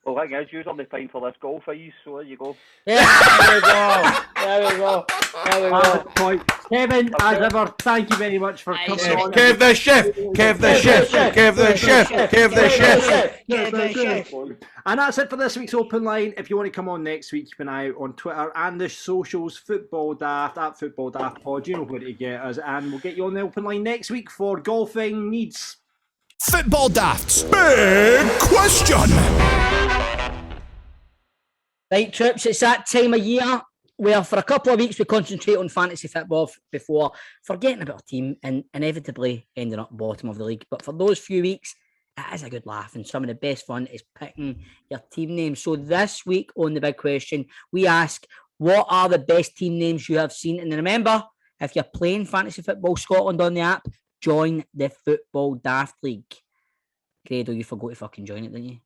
Well, the thing is, usually paying for this golf fees, so there you go. Yeah, there we go. There we go. There we go. Point. Kevin, as ever, thank you very much for coming on. Kev the chef! Kev the chef! Kev the chef! Kev the chef! Yeah, the chef. And that's it for this week's Open Line. If you want to come on next week, keep an eye out on Twitter and the socials, Football Daft, at Football Daft Pod. You know where to get us, and we'll get you on the Open Line next week for golfing needs. Football Daft's big question. Right, troops, it's that time of year where for a couple of weeks we concentrate on fantasy football before forgetting about our team and inevitably ending up bottom of the league. But for those few weeks, it is a good laugh, and some of the best fun is picking your team name. So this week on The Big Question, we ask, what are the best team names you have seen? And remember, if you're playing Fantasy Football Scotland on the app, join the Football Daft League. Grado, you forgot to fucking join it, didn't you?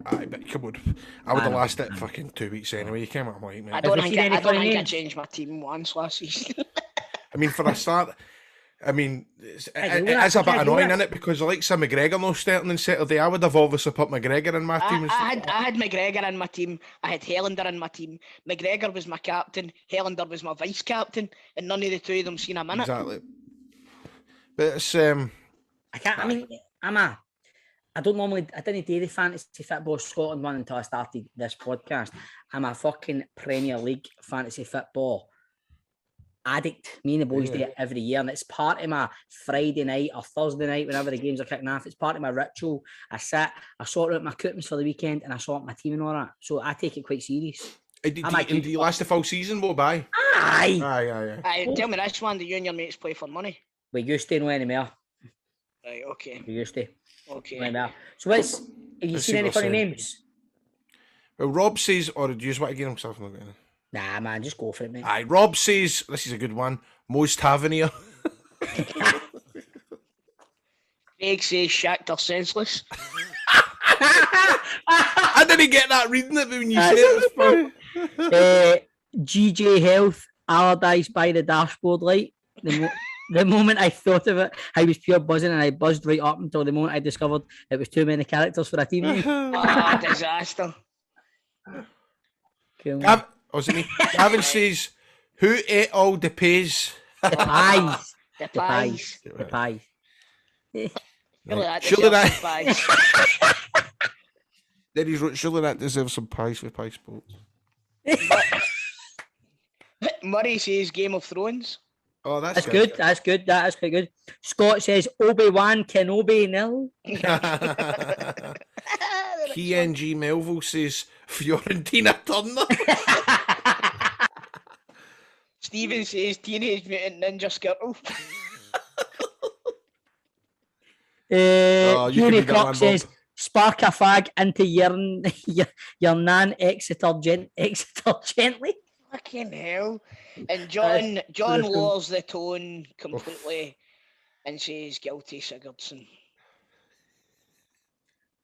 Aye, but come on. I would have lasted fucking 2 weeks anyway. You came out right, I man. don't Have you think seen I any funny don't think I names? changed my team once last season. I mean, for a start, I mean, it's I do a that. bit I do annoying, that. isn't it? Because Alexa McGregor no starting on Saturday. I would have obviously put McGregor in my team. I had McGregor in my team. I had Helander in my team. McGregor was my captain. Helander was my vice captain, and none of the two of them seen a minute. Exactly. But it's I can't. I mean, I didn't do the fantasy football Scotland one until I started this podcast. I'm a fucking Premier League fantasy football addict. Me and the boys do it every year, and it's part of my Friday night or Thursday night whenever the games are kicking off. It's part of my ritual. I sort out my coupons for the weekend, and I sort my team and all that. So I take it quite serious. do you last the full season? What buy? Aye. Tell me this one: do you and your mates play for money? We used to know anymore. Right. Okay. We used to. Okay. Anymore. So have you seen any funny names? Well, Rob says, or do you just want to get himself? Nah, man, just go for it, mate. Aye, Rob says, this is a good one, Mo's Tavernier. Craig says Shakhtar senseless. I didn't get that reading it, but when you said it, it was funny. GJ Health, Allardyce by the dashboard light. The moment I thought of it, I was pure buzzing, and I buzzed right up until the moment I discovered it was too many characters for a team name. Disaster. Cool. Was it me? Gavin says, who ate all the pies? The pies. The pies. The pies. Surely that. Then he's wrote, surely that deserves some pies for Pie Sports. Murray says Game of Thrones. Oh, that's good. That's good. That is quite good. Scott says Obi-Wan Kenobi nil. PNG Melville says Fiorentina Turner. Stephen says Teenage Mutant Ninja Skirtle. Yuri Cock says spark a fag into your nan Exeter gently. Fucking hell. And John lowers the tone completely and says guilty Sigurdsson.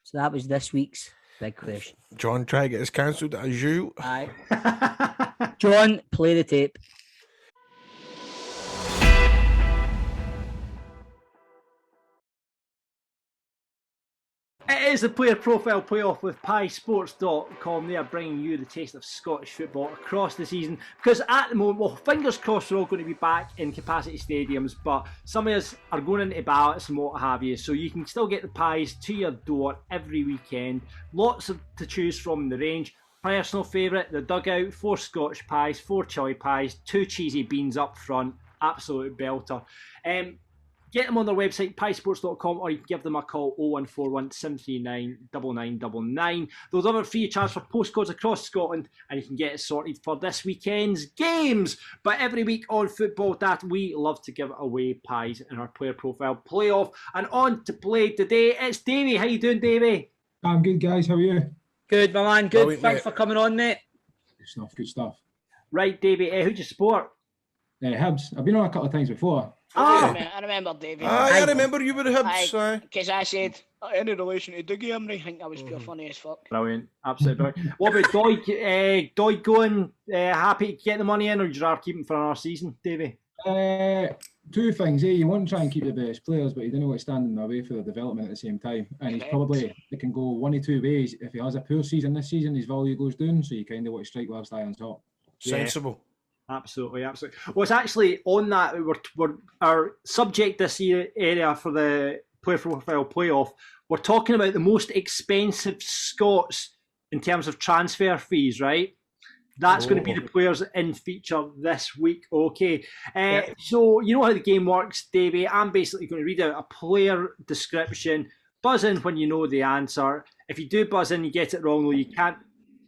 So that was this week's big question. John try to get us cancelled as you. Aye. John, play the tape. It is the Player Profile Playoff with PieSports.com. They are bringing you the taste of Scottish football across the season, because at the moment, well, fingers crossed we're all going to be back in capacity stadiums, but some of us are going into ballots and what have you, so you can still get the pies to your door every weekend. Lots to choose from in the range. Personal favourite, the Dugout, 4 Scotch pies, 4 chili pies, 2 cheesy beans up front. Absolute belter. Get them on their website, piesports.com, or you can give them a call, 0141 739 9999. They'll deliver free of charge for postcodes across Scotland, and you can get it sorted for this weekend's games. But every week on Football Data, we love to give away pies in our Player Profile Playoff. And on to play today, it's Davey. How you doing, Davey? I'm good, guys. How are you? Good, my man. Good. Brilliant, Thanks mate. for coming on, mate. Good stuff. Good stuff. Right, Davey, who'd you support? Hibs. I've been on a couple of times before. I remember David. I remember you were Hibs. Because I said, any relation to Dougie Emery, I think that was pure funny as fuck. Brilliant. Absolutely brilliant. What about Doig? Doig going, happy to get the money in, or would you rather keep him for another season, Davey? Two things. You want to try and keep the best players, but you don't know what's standing in the way for the development at the same time. And he's probably, it can go one of two ways. If he has a poor season this season, his value goes down, so you kind of want to strike while staying on top. Sensible. Yeah. Absolutely. Well, it's actually on that we're our subject this year area for the Player Profile Playoff. We're talking about the most expensive Scots in terms of transfer fees, right? That's going to be the players in feature this week. Okay. So you know how the game works, Davey. I'm basically going to read out a player description. Buzz in when you know the answer. If you do buzz in, you get it wrong, though, you can't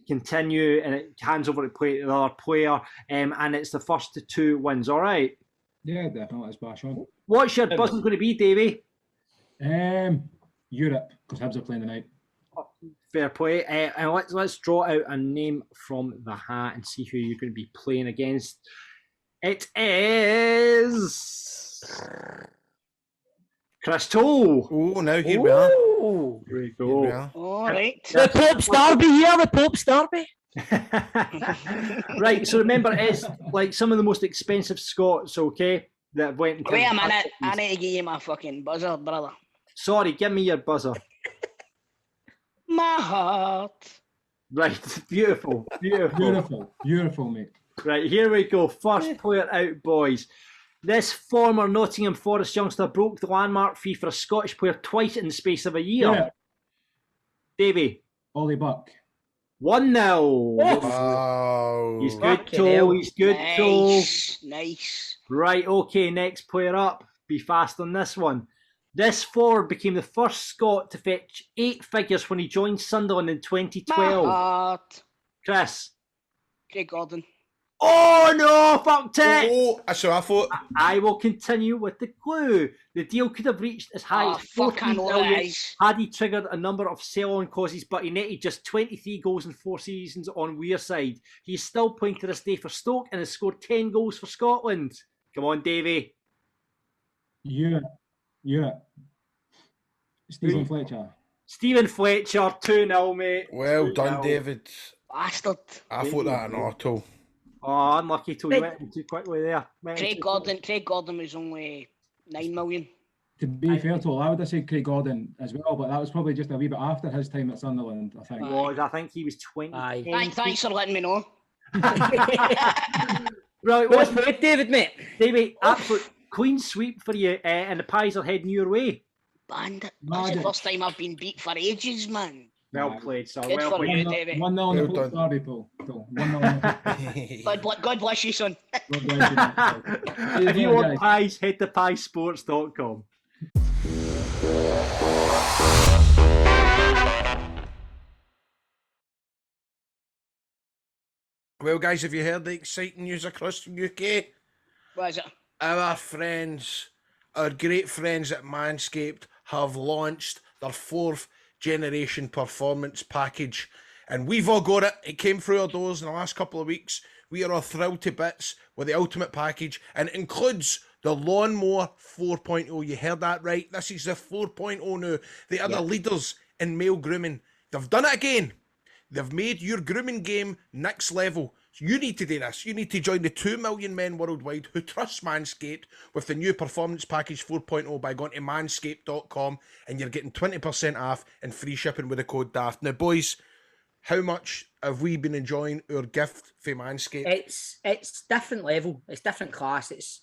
continue, and it hands over to play to the other player, and it's the first to 2 wins. All right. Yeah, definitely. Let's bash on. What's your buzzing going to be, Davey? Europe, because Hibs are playing tonight. Fair play. And let's draw out a name from the hat and see who you're going to be playing against. It is Chris Toll. Oh, now here we are. There we go. All right. The Pope's Derby here, the Pope's Derby. Right, so remember, it's like some of the most expensive Scots, okay? that went and Wait a killed minute, I Patrick. need to give you my fucking buzzer, brother. Sorry, give me your buzzer. My heart. Right, beautiful, Beautiful, mate. Right, here we go. First player out, boys. This former Nottingham Forest youngster broke the landmark fee for a Scottish player twice in the space of a year. Yeah. Davey. Ollie Buck. 1-0. Wow. He's good, Fucking Toe. hell. He's good, Toe. Nice. Right, okay, next player up. Be fast on this one. This forward became the first Scot to fetch 8 figures when he joined Sunderland in My 2012. heart. Chris. Craig Gordon. Oh no, fucked it! Oh, that's what I thought. I will continue with the clue. The deal could have reached as high Oh, as fuck, I 14 know million that is. had he triggered a number of sell-on clauses, but he netted just 23 goals in 4 seasons on Wearside. He's still playing to this day for Stoke and has scored 10 goals for Scotland. Come on, Davey. Yeah. Stephen Fletcher. Stephen Fletcher, 2-0, mate. Well 2-0. done, David. Bastard. I thought that an auto. Oh, unlucky till you went in too quickly there. Craig Gordon was only 9 million. To be fair to all, I would have said Craig Gordon as well, but that was probably just a wee bit after his time at Sunderland, I think. I think he was 20. Thanks for letting me know. Right, What's played, David, mate? Davey, absolute clean sweep for you, and the Pies are heading your way. Bandit. That's the first time I've been beat for ages, man. Well played, sir. Good Well for played. you, Davey. 1-0 on Well the Post done. Derby, Paul. 1-0. God bless you, son. If you want pies, head to piesports.com. Well, guys, have you heard the exciting news across the UK? What is it? Our friends, our great friends at Manscaped have launched their 4th generation performance package. And we've all got it. It came through our doors in the last couple of weeks. We are all thrilled to bits with the ultimate package, and it includes the Lawnmower 4.0. You heard that right. This is the 4.0 now. They are the leaders in male grooming. They've done it again. They've made your grooming game next level. So you need to do this. You need to join the 2 million men worldwide who trust Manscaped with the new Performance Package 4.0 by going to manscaped.com, and you're getting 20% off and free shipping with the code DAFT. Now, boys, how much have we been enjoying our gift for Manscaped? It's different level. It's different class.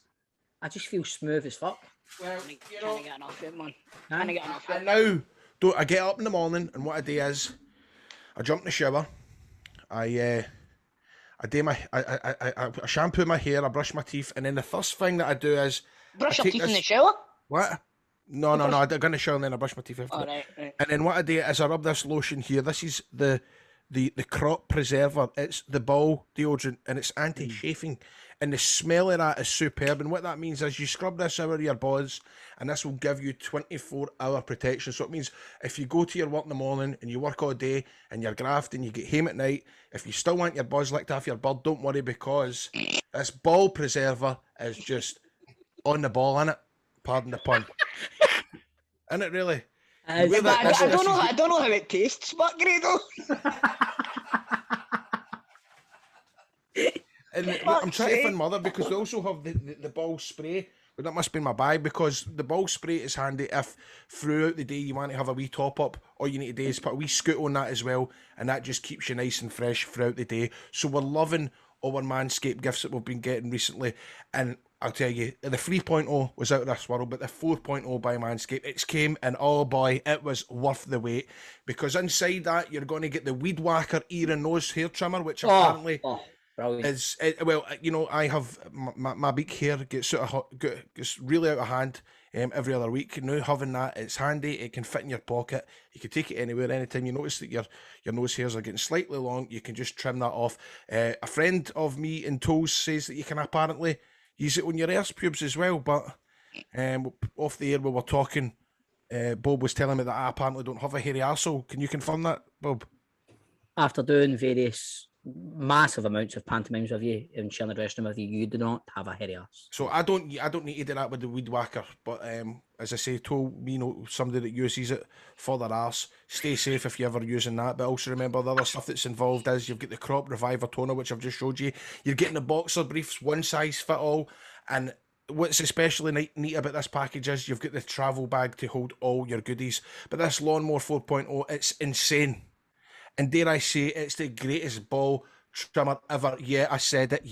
I just feel smooth as fuck. Well, Can't get enough of it, man. Can't get enough of And it. now, I get up in the morning, and what I do is, I jump in the shower, I shampoo my hair, I brush my teeth, and then the first thing that I do is Brush I your take teeth in this- the shower? What? No, I go in the shower and then I brush my teeth after Oh, that. right. And then what I do is I rub this lotion here. This is the crop preserver. It's the ball deodorant, and it's anti-chafing. And the smell of that is superb. And what that means is you scrub this over your balls, and this will give you 24-hour protection. So it means if you go to your work in the morning and you work all day and you're graft and you get home at night, if you still want your balls licked off your bird, don't worry, because this ball preserver is just on the ball, innit? Pardon the pun. Isn't it really? I don't know how it tastes, but Grado. And I'm trying to find mother, because they also have the ball spray, but that must be in my bag, because the ball spray is handy if throughout the day you want to have a wee top up. All you need to do is put a wee scoot on that as well, and that just keeps you nice and fresh throughout the day. So we're loving all our Manscaped gifts that we've been getting recently, and I'll tell you, the 3.0 was out of this world, but the 4.0 by Manscaped, it's came, and oh boy, it was worth the wait, because inside that you're going to get the Weed Whacker ear and nose hair trimmer, which apparently is, well, you know, I have my beak hair gets really out of hand every other week. Now having that, it's handy. It can fit in your pocket. You can take it anywhere, anytime you notice that your nose hairs are getting slightly long. You can just trim that off. A friend of me in toes says that you can apparently use it on your arse pubes as well. But off the air we were talking, Bob was telling me that I apparently don't have a hairy arsehole. Can you confirm that, Bob? After doing various massive amounts of pantomimes with you and sharing the restroom with you, you do not have a hairy ass. So I don't need to do that with the Weed Whacker, but as I say, told me, somebody that uses it for their arse. Stay safe if you're ever using that, but also remember the other stuff that's involved is you've got the Crop Reviver Toner, which I've just showed you. You're getting the boxer briefs, one size fit all, and what's especially neat about this package is you've got the travel bag to hold all your goodies. But this Lawnmower 4.0, it's insane. And dare I say, it's the greatest ball trimmer ever. Yeah, I said it.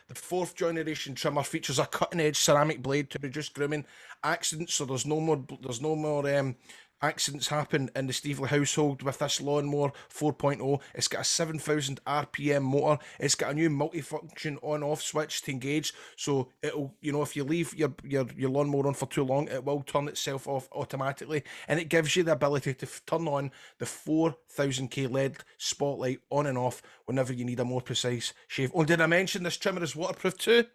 The 4th generation trimmer features a cutting-edge ceramic blade to reduce grooming accidents, so there's no more accidents happen in the Steveley household with this Lawnmower 4.0. It's got a 7,000 RPM motor. It's got a new multifunction on-off switch to engage, so it'll, if you leave your lawnmower on for too long, it will turn itself off automatically, and it gives you the ability to turn on the 4000K LED spotlight on and off whenever you need a more precise shave. Oh, did I mention this trimmer is waterproof too?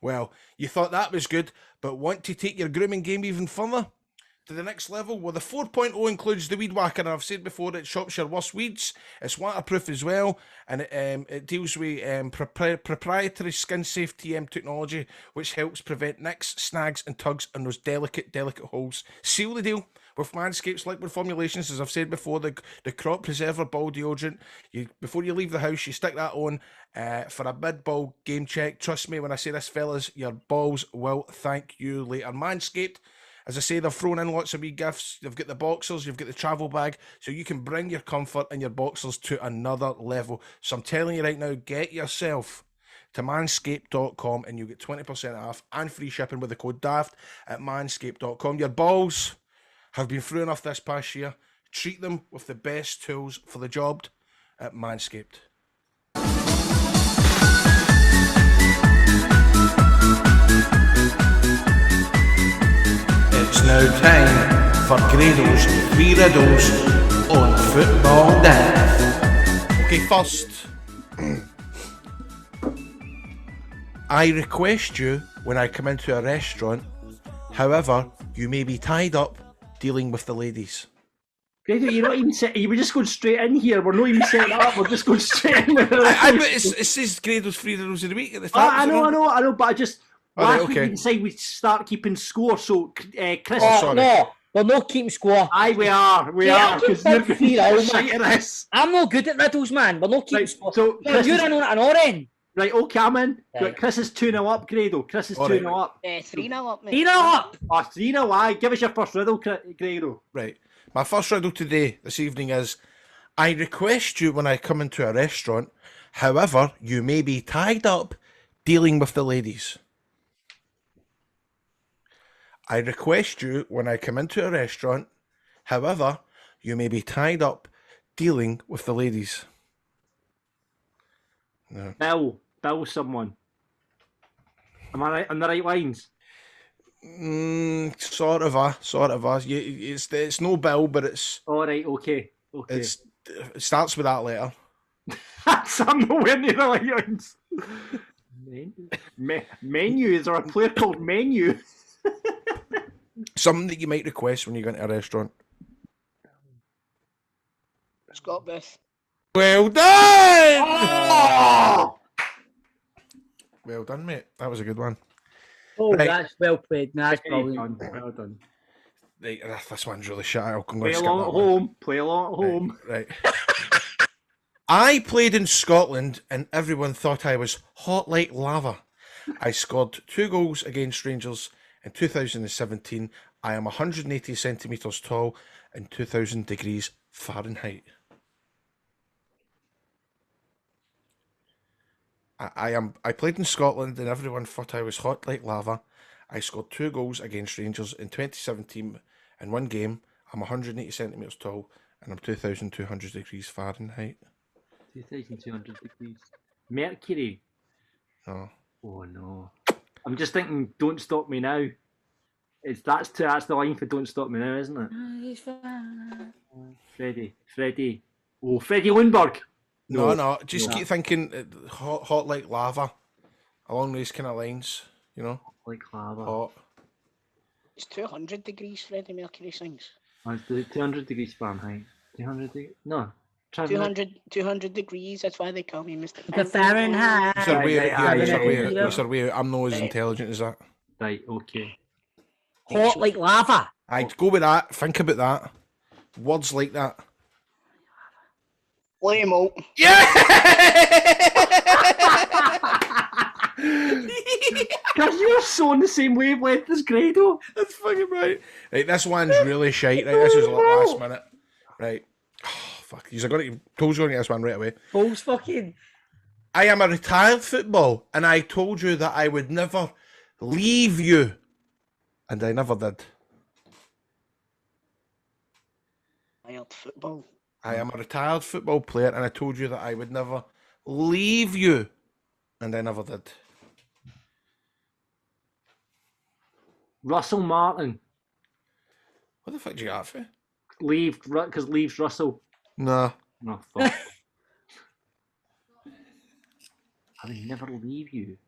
Well, you thought that was good, but want to take your grooming game even further? To the next level? Well, the 4.0 includes the Weed Whacker, and I've said before it chops your worst weeds. It's waterproof as well, and it deals with proprietary skin-safe TM technology, which helps prevent nicks, snags, and tugs in those delicate holes. Seal the deal with Manscaped's liquid formulations. As I've said before, the Crop Preserver Ball Deodorant. Before you leave the house, you stick that on for a mid-ball game check. Trust me when I say this, fellas, your balls will thank you later. Manscaped, as I say, they've thrown in lots of wee gifts. You've got the boxers, you've got the travel bag, so you can bring your comfort and your boxers to another level. So I'm telling you right now, get yourself to manscaped.com and you'll get 20% off and free shipping with the code DAFT at manscaped.com. Your balls have been through enough this past year. Treat them with the best tools for the job at Manscaped. It's now time for Grado's 3 riddles on Football Daft. Okay, first, I request you when I come into a restaurant, however, you may be tied up dealing with the ladies. Grado, you're not even set. You were just going straight in here. We're not even setting it up. We're just going straight in. It says Grado's 3 riddles of the week at the top. I know, but I just... Last week we decided we'd start keeping score, so Chris... No, we're not keeping score. Aye, we are. Because you're good at this. I'm not good at riddles, man. We're not keeping score. So you're in on it on our end. Right, okay, I'm in. Right. Chris is 2-0 up, Grado. Chris is 2-0 up. 3-0 up, mate. 3-0 up. 3-0, aye. Give us your first riddle, Grado. Right. My first riddle this evening is, I request you when I come into a restaurant, however, you may be tied up dealing with the ladies. I request you when I come into a restaurant, however, you may be tied up dealing with the ladies. No. Bill someone. Am I right on the right lines? Sort of. It's no Bill, but it's... All right, okay. It starts with that letter. I'm nowhere near the right lines. Menu. Is there a player called Menu? Something that you might request when you go into a restaurant. Scott Booth. Well done! Oh! Well done, mate. That was a good one. Oh, right. That's well played. That's brilliant. Well done. Right, this one's really shit. I'll come Play along at home. Play along at home. Right. I played in Scotland and everyone thought I was hot like lava. I scored 2 goals against Rangers in 2017. I am 180 centimetres tall and 2,000 degrees Fahrenheit. I played in Scotland and everyone thought I was hot like lava. I scored 2 goals against Rangers in 2017 in 1 game. I'm 180 centimetres tall and I'm 2,200 degrees Fahrenheit. 2,200 degrees. Mercury? No. Oh no. I'm just thinking, Don't Stop Me Now. That's the line for Don't Stop Me Now, isn't it? Freddie. Oh, Freddie Lundberg. No. Just keep thinking hot like lava. Along these kind of lines, you know. Hot like lava. Hot. It's 200 degrees, Freddie Mercury sings. 200 degrees Fahrenheit. 200 degrees? No. 200 degrees, that's why they call me Mr. The Fahrenheit. Sir, I'm not as intelligent as that. Right, okay. Hot like lava. I'd go with that. Think about that. Words like that. Lame out. Yeah! Because you're so on the same wavelength as Grado. That's fucking right. Right, this one's really shite. Right, this is like last minute. Right. Oh, fuck. Told you going to get this one right away. Paul's fucking. I am a retired football, and I told you that I would never leave you. And I never did. Retired football. I am a retired football player, and I told you that I would never leave you. And I never did. Russell Martin. What the fuck did you get for? Because leaves Russell. Nah. No, fuck. I would never leave you.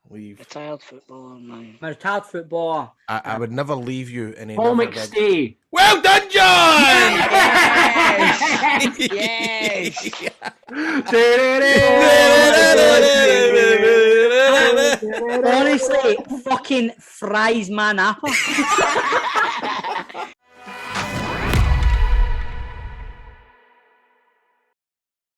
Leave. Retired footballer, man. I'm a retired footballer. I would never leave you. And he Paul never did. McStay. Well done, John! Yes! Honestly, fucking fries man apple.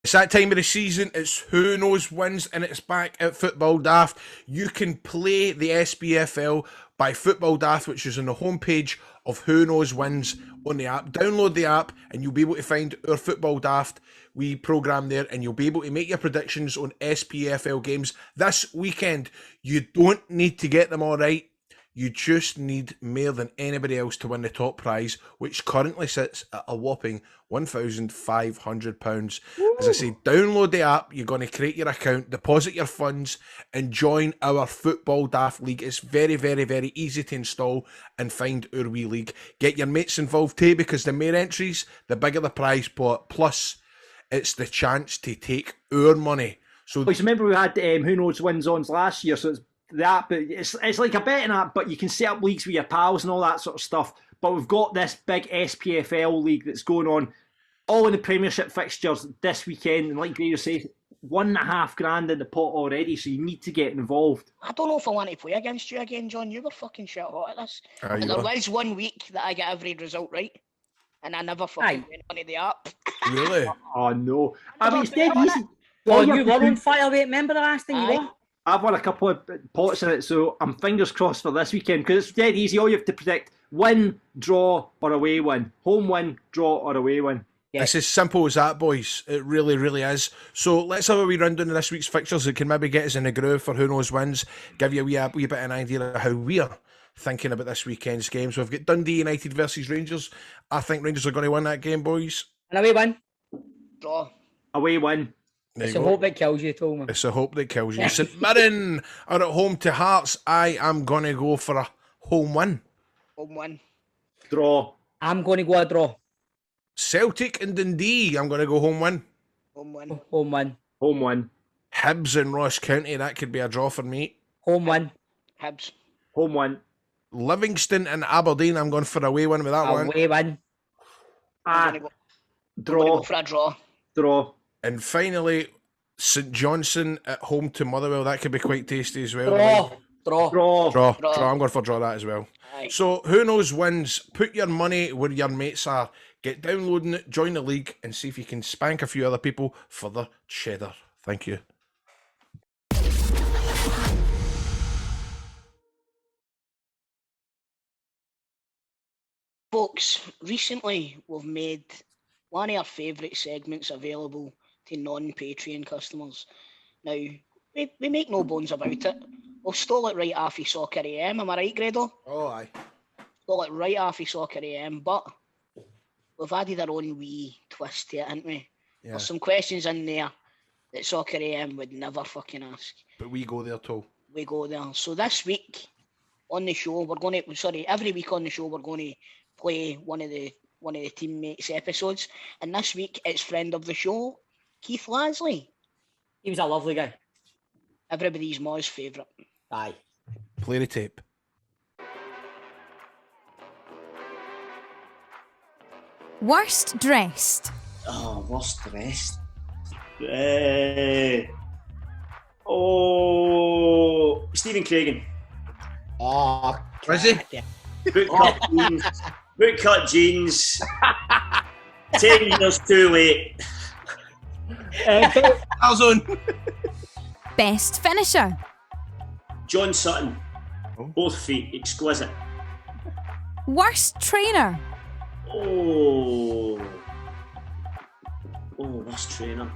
It's that time of the season. It's Who Knows Wins, and it's back at Football Daft. You can play the SPFL by Football Daft, which is on the homepage of Who Knows Wins on the app. Download the app, and you'll be able to find our Football Daft wee program there, and you'll be able to make your predictions on SPFL games this weekend. You don't need to get them all right. You just need more than anybody else to win the top prize, which currently sits at a whopping £1,500. As I say, download the app, you're going to create your account, deposit your funds, and join our Football Daft League. It's very, very, very easy to install and find our wee league. Get your mates involved too, because the more entries, the bigger the prize pot. Plus, it's the chance to take our money. So, remember we had Who Knows Wins on last year, so it's the app, it's like a betting app, but you can set up leagues with your pals and all that sort of stuff. But we've got this big SPFL league that's going on, all in the Premiership fixtures this weekend, and like Grado says, $1.5 in the pot already, so you need to get involved. I don't know if I want to play against you again, John. You were fucking shit hot at this. But there was 1 week that I get every result right, and I never fucking went onto the app. Really? Oh no. I mean, it's dead easy. Well, you were on fire, mate. Remember the last thing you were? I've won a couple of pots in it, so I'm fingers crossed for this weekend, because it's dead easy. All you have to predict: win, draw, or away win. Home win, draw, or away win. Yeah. It's as simple as that, boys. It really, really is. So let's have a wee rundown of this week's fixtures. It can maybe get us in the groove for Who Knows Wins, give you a wee bit of an idea of how we're thinking about this weekend's game. So we've got Dundee United versus Rangers. I think Rangers are going to win that game, boys. An away win. Draw. Away win. It's a hope that kills you, Tom. It's a hope that kills you. St Mirren are at home to Hearts. I am going to go for a home win. Home win. Draw. I'm going to go a draw. Celtic and Dundee. I'm going to go home win. Home win. Home win. Home win. Hibs and Ross County. That could be a draw for me. Home win. Hibs. Home win. Livingston and Aberdeen. I'm going for a away win with that one. Away win. Draw. Go for a draw. Draw. And finally, St Johnstone at home to Motherwell. That could be quite tasty as well. Draw. I'm going for draw that as well. Aye. So, Who Knows Wins? Put your money where your mates are. Get downloading it, join the league, and see if you can spank a few other people for the cheddar. Thank you. Folks, recently we've made one of our favourite segments available to non-Patreon customers. Now, we make no bones about it. We've stole it right off of Soccer AM, am I right, Grado? Oh, aye. Stole it right off of Soccer AM, but we've added our own wee twist to it, haven't we? Yeah. There's some questions in there that Soccer AM would never fucking ask. But we go there too. We go there. So this week on the show, every week on the show we're going to play one of the teammates' episodes, and this week it's friend of the show, Keith Lasley. He was a lovely guy. Everybody's Mo's favourite. Aye. Play the tape. Worst dressed. Oh, worst dressed. Stephen Craigan. Oh, is he? Boot cut jeans. 10 years too late. Alzone. Best finisher. John Sutton. Both feet, exquisite. Worst trainer. Oh, worst trainer.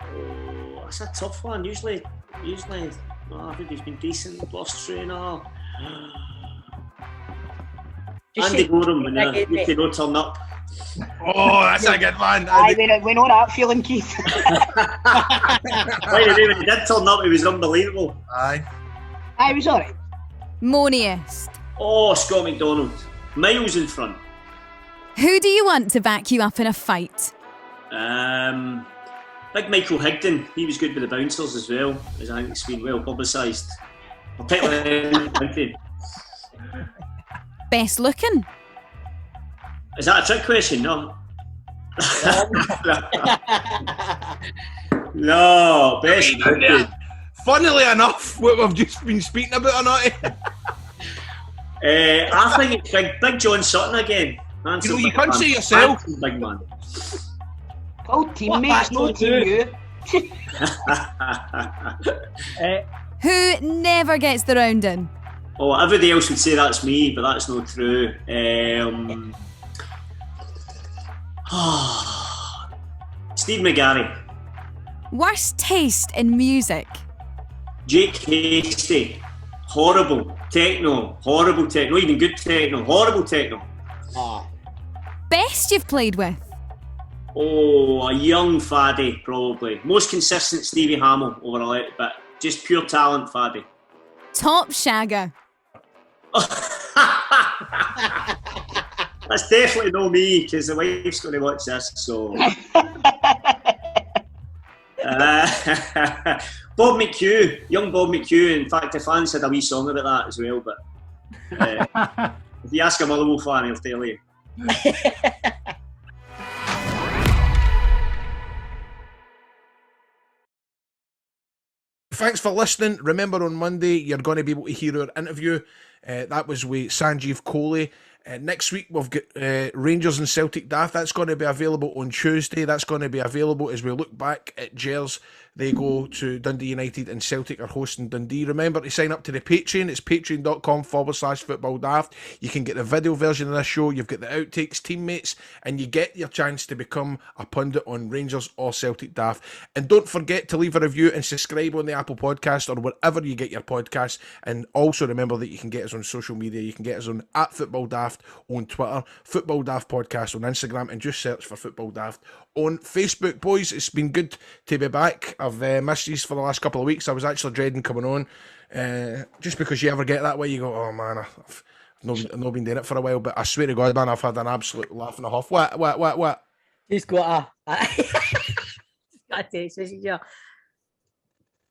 Oh, that's a tough one. Usually, everybody's been decent. Worst trainer. Andy Gorham, when you don't turn up. Oh, that's a good one. Aye, we know that feeling, Keith. By the way, when he did turn up, he was unbelievable. Aye. I was alright. Moniest. Oh, Scott McDonald. Miles in front. Who do you want to back you up in a fight? Big Michael Higdon. He was good with the bouncers as well, as I think it's been well publicised. Particularly. Best looking. Is that a trick question? No. No, best looking. Funnily enough, what we've just been speaking about or not. I think it's big John Sutton again. You can't say yourself. Big man. Called teammates, no team you. Who never gets the rounding? Oh, everybody else would say that's me, but that's not true. Steve McGarry. Worst taste in music. Jake Hasty. Horrible techno, even good techno, horrible techno. Best you've played with. Oh, a young Faddy, probably. Most consistent Stevie Hamill over a little bit. Just pure talent, Faddy. Top shagger. That's definitely not me, because the wife's going to watch this, so... Bob McHugh, young Bob McHugh. In fact, the fans had a wee song about that as well, but if you ask a Motherwell fan, he'll tell you. Thanks for listening. Remember, on Monday, you're going to be able to hear our interview. That was with Sanjeev Kohli. Next week, we've got Rangers and Celtic Daft. That's going to be available on Tuesday. That's going to be available as we look back at Gers. They go to Dundee United and Celtic are hosting Dundee. Remember to sign up to the Patreon. It's patreon.com/football daft. You can get the video version of this show. You've got the outtakes, teammates, and you get your chance to become a pundit on Rangers or Celtic Daft. And don't forget to leave a review and subscribe on the Apple Podcast or wherever you get your podcasts. And also remember that you can get us on social media. You can get us on @FootballDaft on Twitter, Football Daft Podcast on Instagram, and just search for Football Daft on Facebook. Boys, it's been good to be back. I've missed these for the last couple of weeks. I was actually dreading coming on, just because you ever get that way, you go, oh man, I've not been doing it for a while, but I swear to God, man, I've had an absolute laugh and a half. What? Just got a text message here.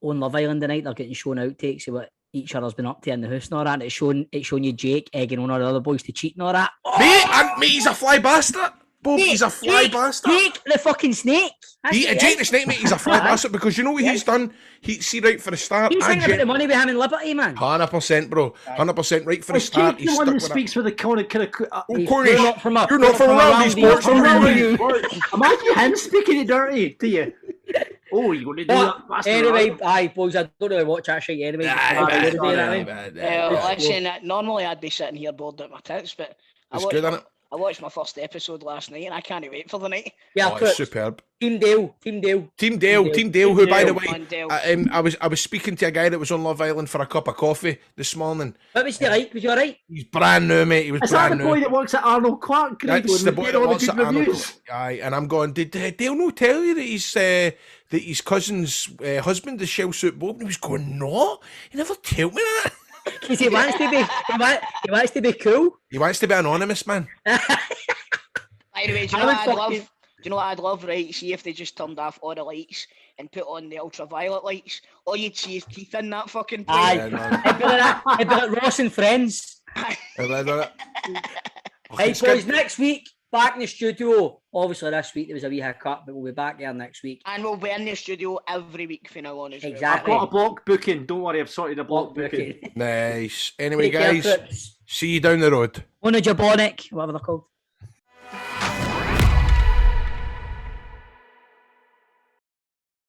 On Love Island tonight, they're getting shown outtakes of what each other's been up to in the house and all that, and it's showing you Jake egging on all the other boys to cheat and all that. Mate, he's a fly bastard. Bob, he's a fly bastard. Jake the fucking snake. Jake the snake, mate, he's a fly bastard, because you know what he's done? See, right for the start. He's thinking about the money we have in Liberty, man. 100%, bro. 100% right for the start. He's the one that speaks with the kind of You're not from around these parts. Imagine him speaking it dirty to you. Oh, you're going to do that? Anyway, aye, boys, I don't really watch that shit anyway. Listen, normally I'd be sitting here bored out my tits, but it's good, isn't it? I watched my first episode last night and I can't wait for the night. Yeah, it's superb. Team Dale, who, by the way, I was speaking to a guy that was on Love Island for a cup of coffee this morning. What was he like? Was you alright? He's brand new, mate. He was brand new. Is that the boy that works at Arnold Clark? That's the boy that works at Arnold Clark. Aye, and I'm going, did Dale no tell you that his cousin's husband is Shell Suit Bob? And he was going, no, he never told me that. Because he wants to be, he wants to be cool. He wants to be anonymous, man. Anyway, do you know what I'd love, right? See if they just turned off all the lights and put on the ultraviolet lights. All you'd see is teeth in that fucking place. Aye, it'd be like Ross and Friends. Hey boys, next week, back in the studio. Obviously this week there was a wee hiccup, but we'll be back there next week. And we'll be in the studio every week from now on as well. Exactly. I've got a block booking. Don't worry, I've sorted a block booking. Nice. Anyway, guys, see you down the road. On a Jabonic, whatever they're called.